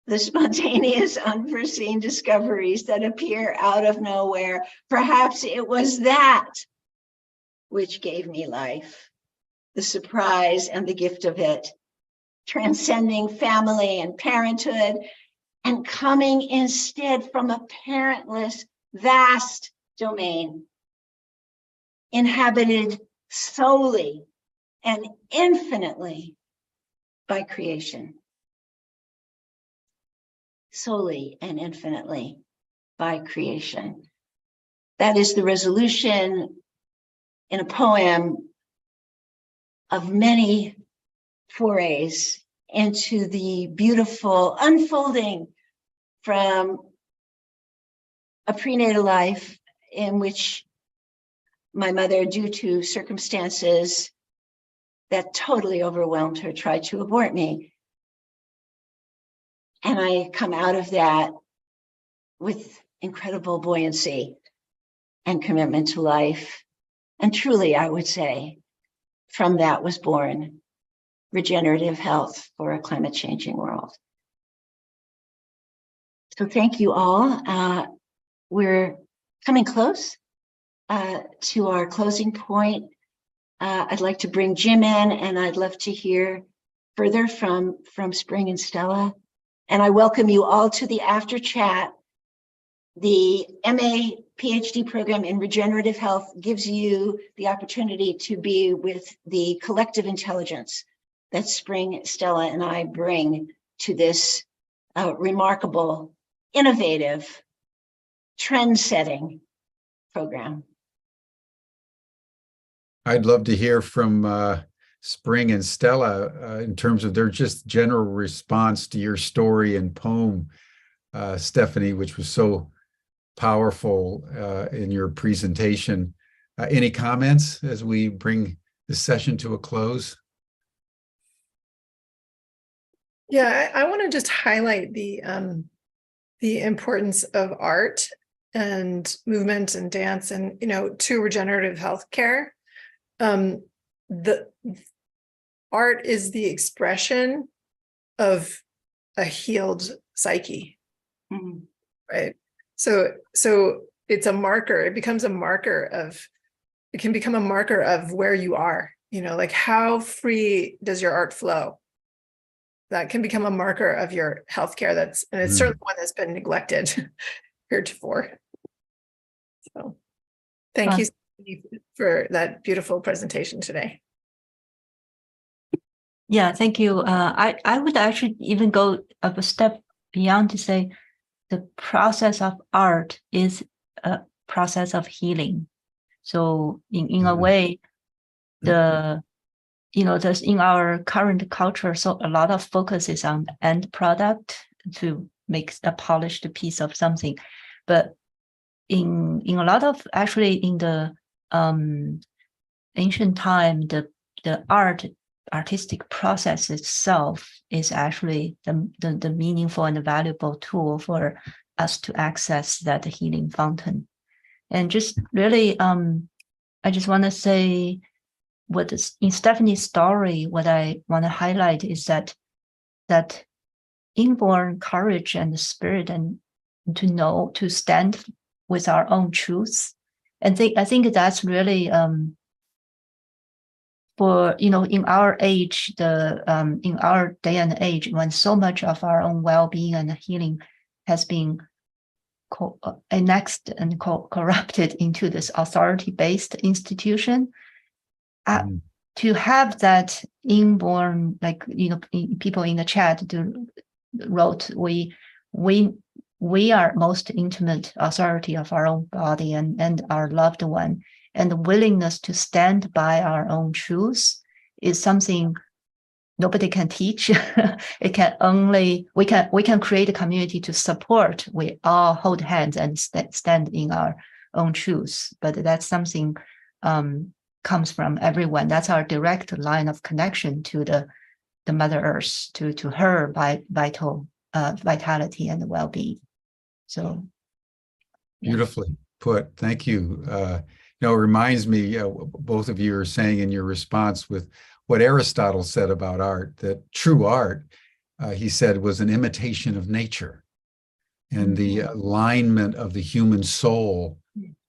The spontaneous, unforeseen discoveries that appear out of nowhere. Perhaps it was that which gave me life, the surprise and the gift of it, transcending family and parenthood and coming instead from a parentless, vast domain, inhabited solely and infinitely by creation. Solely and infinitely by creation. That is the resolution in a poem of many forays into the beautiful unfolding from a prenatal life in which my mother, due to circumstances that totally overwhelmed her, tried to abort me. And I come out of that with incredible buoyancy and commitment to life. And truly, I would say, from that was born regenerative health for a climate changing world. So thank you all. We're coming close to our closing point. I'd like to bring Jim in, and I'd love to hear further from Spring and Stella. And I welcome you all to the after chat. The MA PhD program in regenerative health gives you the opportunity to be with the collective intelligence that Spring, Stella, and I bring to this remarkable, innovative, trend-setting program. I'd love to hear from Spring and Stella in terms of their just general response to your story and poem, Stephanie, which was so powerful in your presentation. Any comments as we bring this session to a close? Yeah, I want to just highlight the importance of art and movement and dance and, to regenerative healthcare. The art is the expression of a healed psyche, right? So it's a marker. It becomes a marker of. It can become a marker of where you are. Like how free does your art flow? That can become a marker of your healthcare. And it's certainly one that's been neglected heretofore. So, thank you for that beautiful presentation today. Yeah, thank you. I would actually even go a step beyond to say the process of art is a process of healing. So in a way, there's in our current culture, so a lot of focus is on end product to make a polished piece of something. But in a lot of, actually in the ancient time, the artistic process itself is actually the meaningful and valuable tool for us to access that healing fountain. And just really, I just want to say in Stephanie's story, what I want to highlight is that inborn courage and the spirit and to stand with our own truths. And I think that's really for in our age, in our day and age, when so much of our own well-being and healing has been annexed and corrupted into this authority-based institution, to have that inborn, like people in the chat wrote, we are most intimate authority of our own body and our loved one, and the willingness to stand by our own truths is something nobody can teach. It can only we can create a community to support. We all hold hands and stand in our own truths, but that's something comes from everyone. That's our direct line of connection to the the Mother Earth to her vitality and well-being. So beautifully put. Thank you. It reminds me, both of you are saying in your response with what Aristotle said about art, that true art, he said, was an imitation of nature and the alignment of the human soul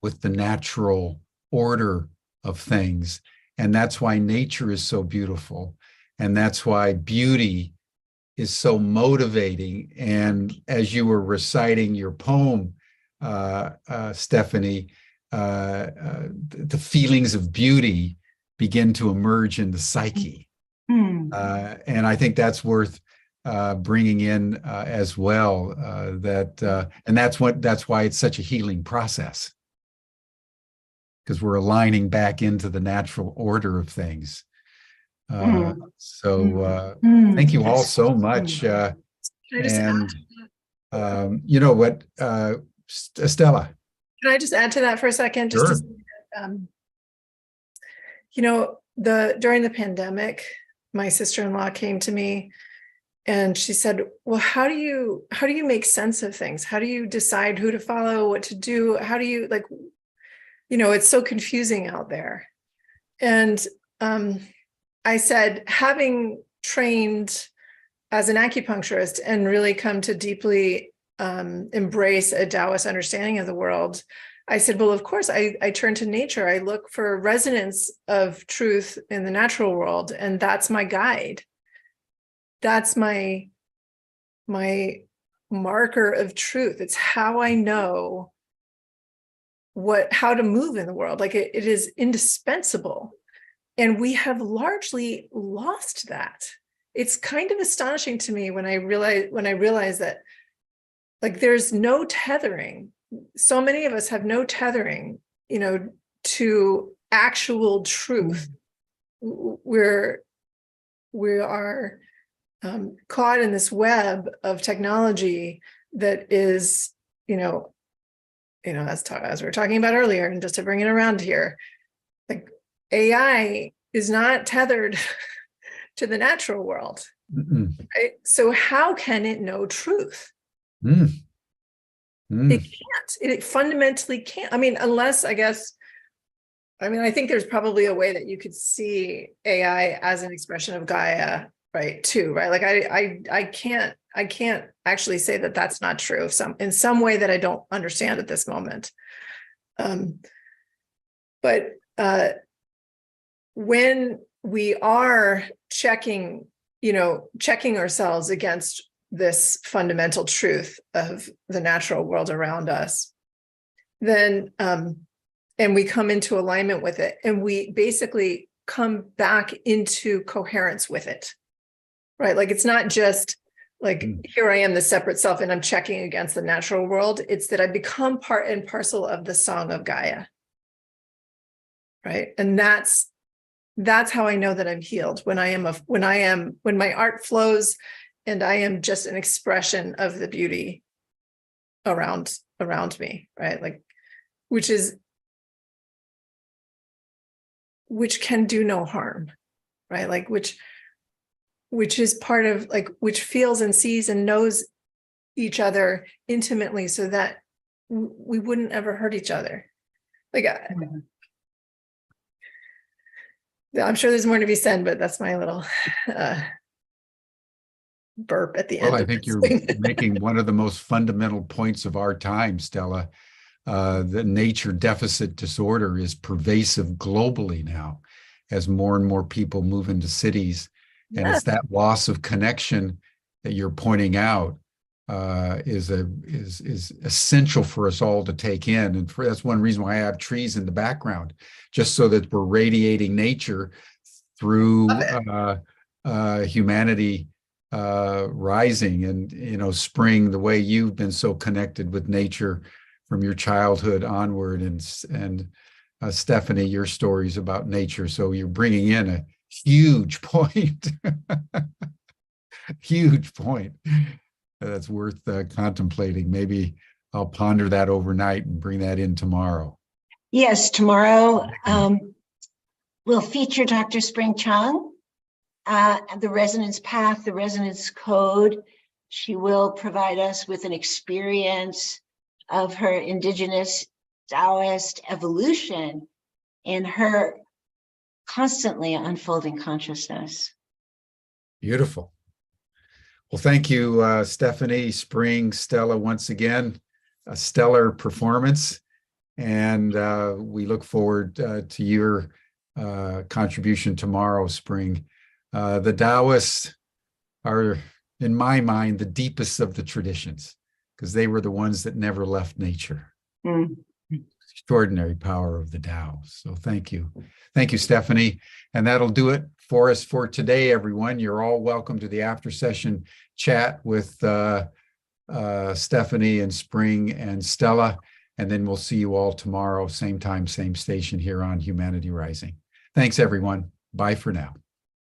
with the natural order of things. And that's why nature is so beautiful. And that's why beauty is so motivating. And as you were reciting your poem, Stephanie, the feelings of beauty begin to emerge in the psyche. And I think that's worth bringing in as well. And that's why it's such a healing process, because we're aligning back into the natural order of things. Thank you all so much. And you know what, Stella? Can I just add to that for a second? Sure. Just to during the pandemic, my sister-in-law came to me and she said, well, how do you make sense of things? How do you decide who to follow, what to do? How do you, it's so confusing out there. And I said, having trained as an acupuncturist and really come to deeply embrace a Taoist understanding of the world, I said, well, of course, I turn to nature. I look for resonance of truth in the natural world, and that's my guide. That's my marker of truth. It's how I know how to move in the world. Like it is indispensable. And we have largely lost that. It's kind of astonishing to me when I realize that, like, there's no tethering. So many of us have no tethering, to actual truth. We are caught in this web of technology that is, as we were talking about earlier, and just to bring it around here, like AI is not tethered to the natural world. Right? So how can it know truth? It can't. It fundamentally can't. I mean, unless, I think there's probably a way that you could see AI as an expression of Gaia, right? Too, right? Like I can't actually say that that's not true in some way that I don't understand at this moment. But when we are checking ourselves against this fundamental truth of the natural world around us, then and we come into alignment with it, and we basically come back into coherence with it, right? Like it's not just like, here I am, the separate self, and I'm checking against the natural world. It's that I become part and parcel of the song of Gaia, right? And that's how I know that I'm healed, when my art flows and I am just an expression of the beauty around me, right? Like, which can do no harm, right? Like, which is part of, like, which feels and sees and knows each other intimately, so that we wouldn't ever hurt each other. Like, I'm sure there's more to be said, but that's my little burp at the end. Well, I think you're making one of the most fundamental points of our time, Stella. The nature deficit disorder is pervasive globally now, as more and more people move into cities. And it's that loss of connection that you're pointing out is essential for us all to take in. And that's one reason why I have trees in the background, just so that we're radiating nature through humanity rising and, spring, the way you've been so connected with nature from your childhood onward. And Stephanie, your stories about nature. So you're bringing in a huge point, huge point that's worth contemplating. Maybe I'll ponder that overnight and bring that in tomorrow. Yes, tomorrow we'll feature Dr. Spring Cheng, the resonance path, the resonance code. She will provide us with an experience of her indigenous Taoist evolution in her constantly unfolding consciousness. Beautiful. Well, thank you, Stephanie, Spring, Stella, once again. A stellar performance. And we look forward to your contribution tomorrow, Spring. The Taoists are, in my mind, the deepest of the traditions, because they were the ones that never left nature. Mm. Extraordinary power of the Tao. So thank you. Thank you, Stephanie. And that'll do it for us for today, everyone. You're all welcome to the after session chat with Stephanie and Spring and Stella. And then we'll see you all tomorrow, same time, same station here on Humanity Rising. Thanks, everyone. Bye for now.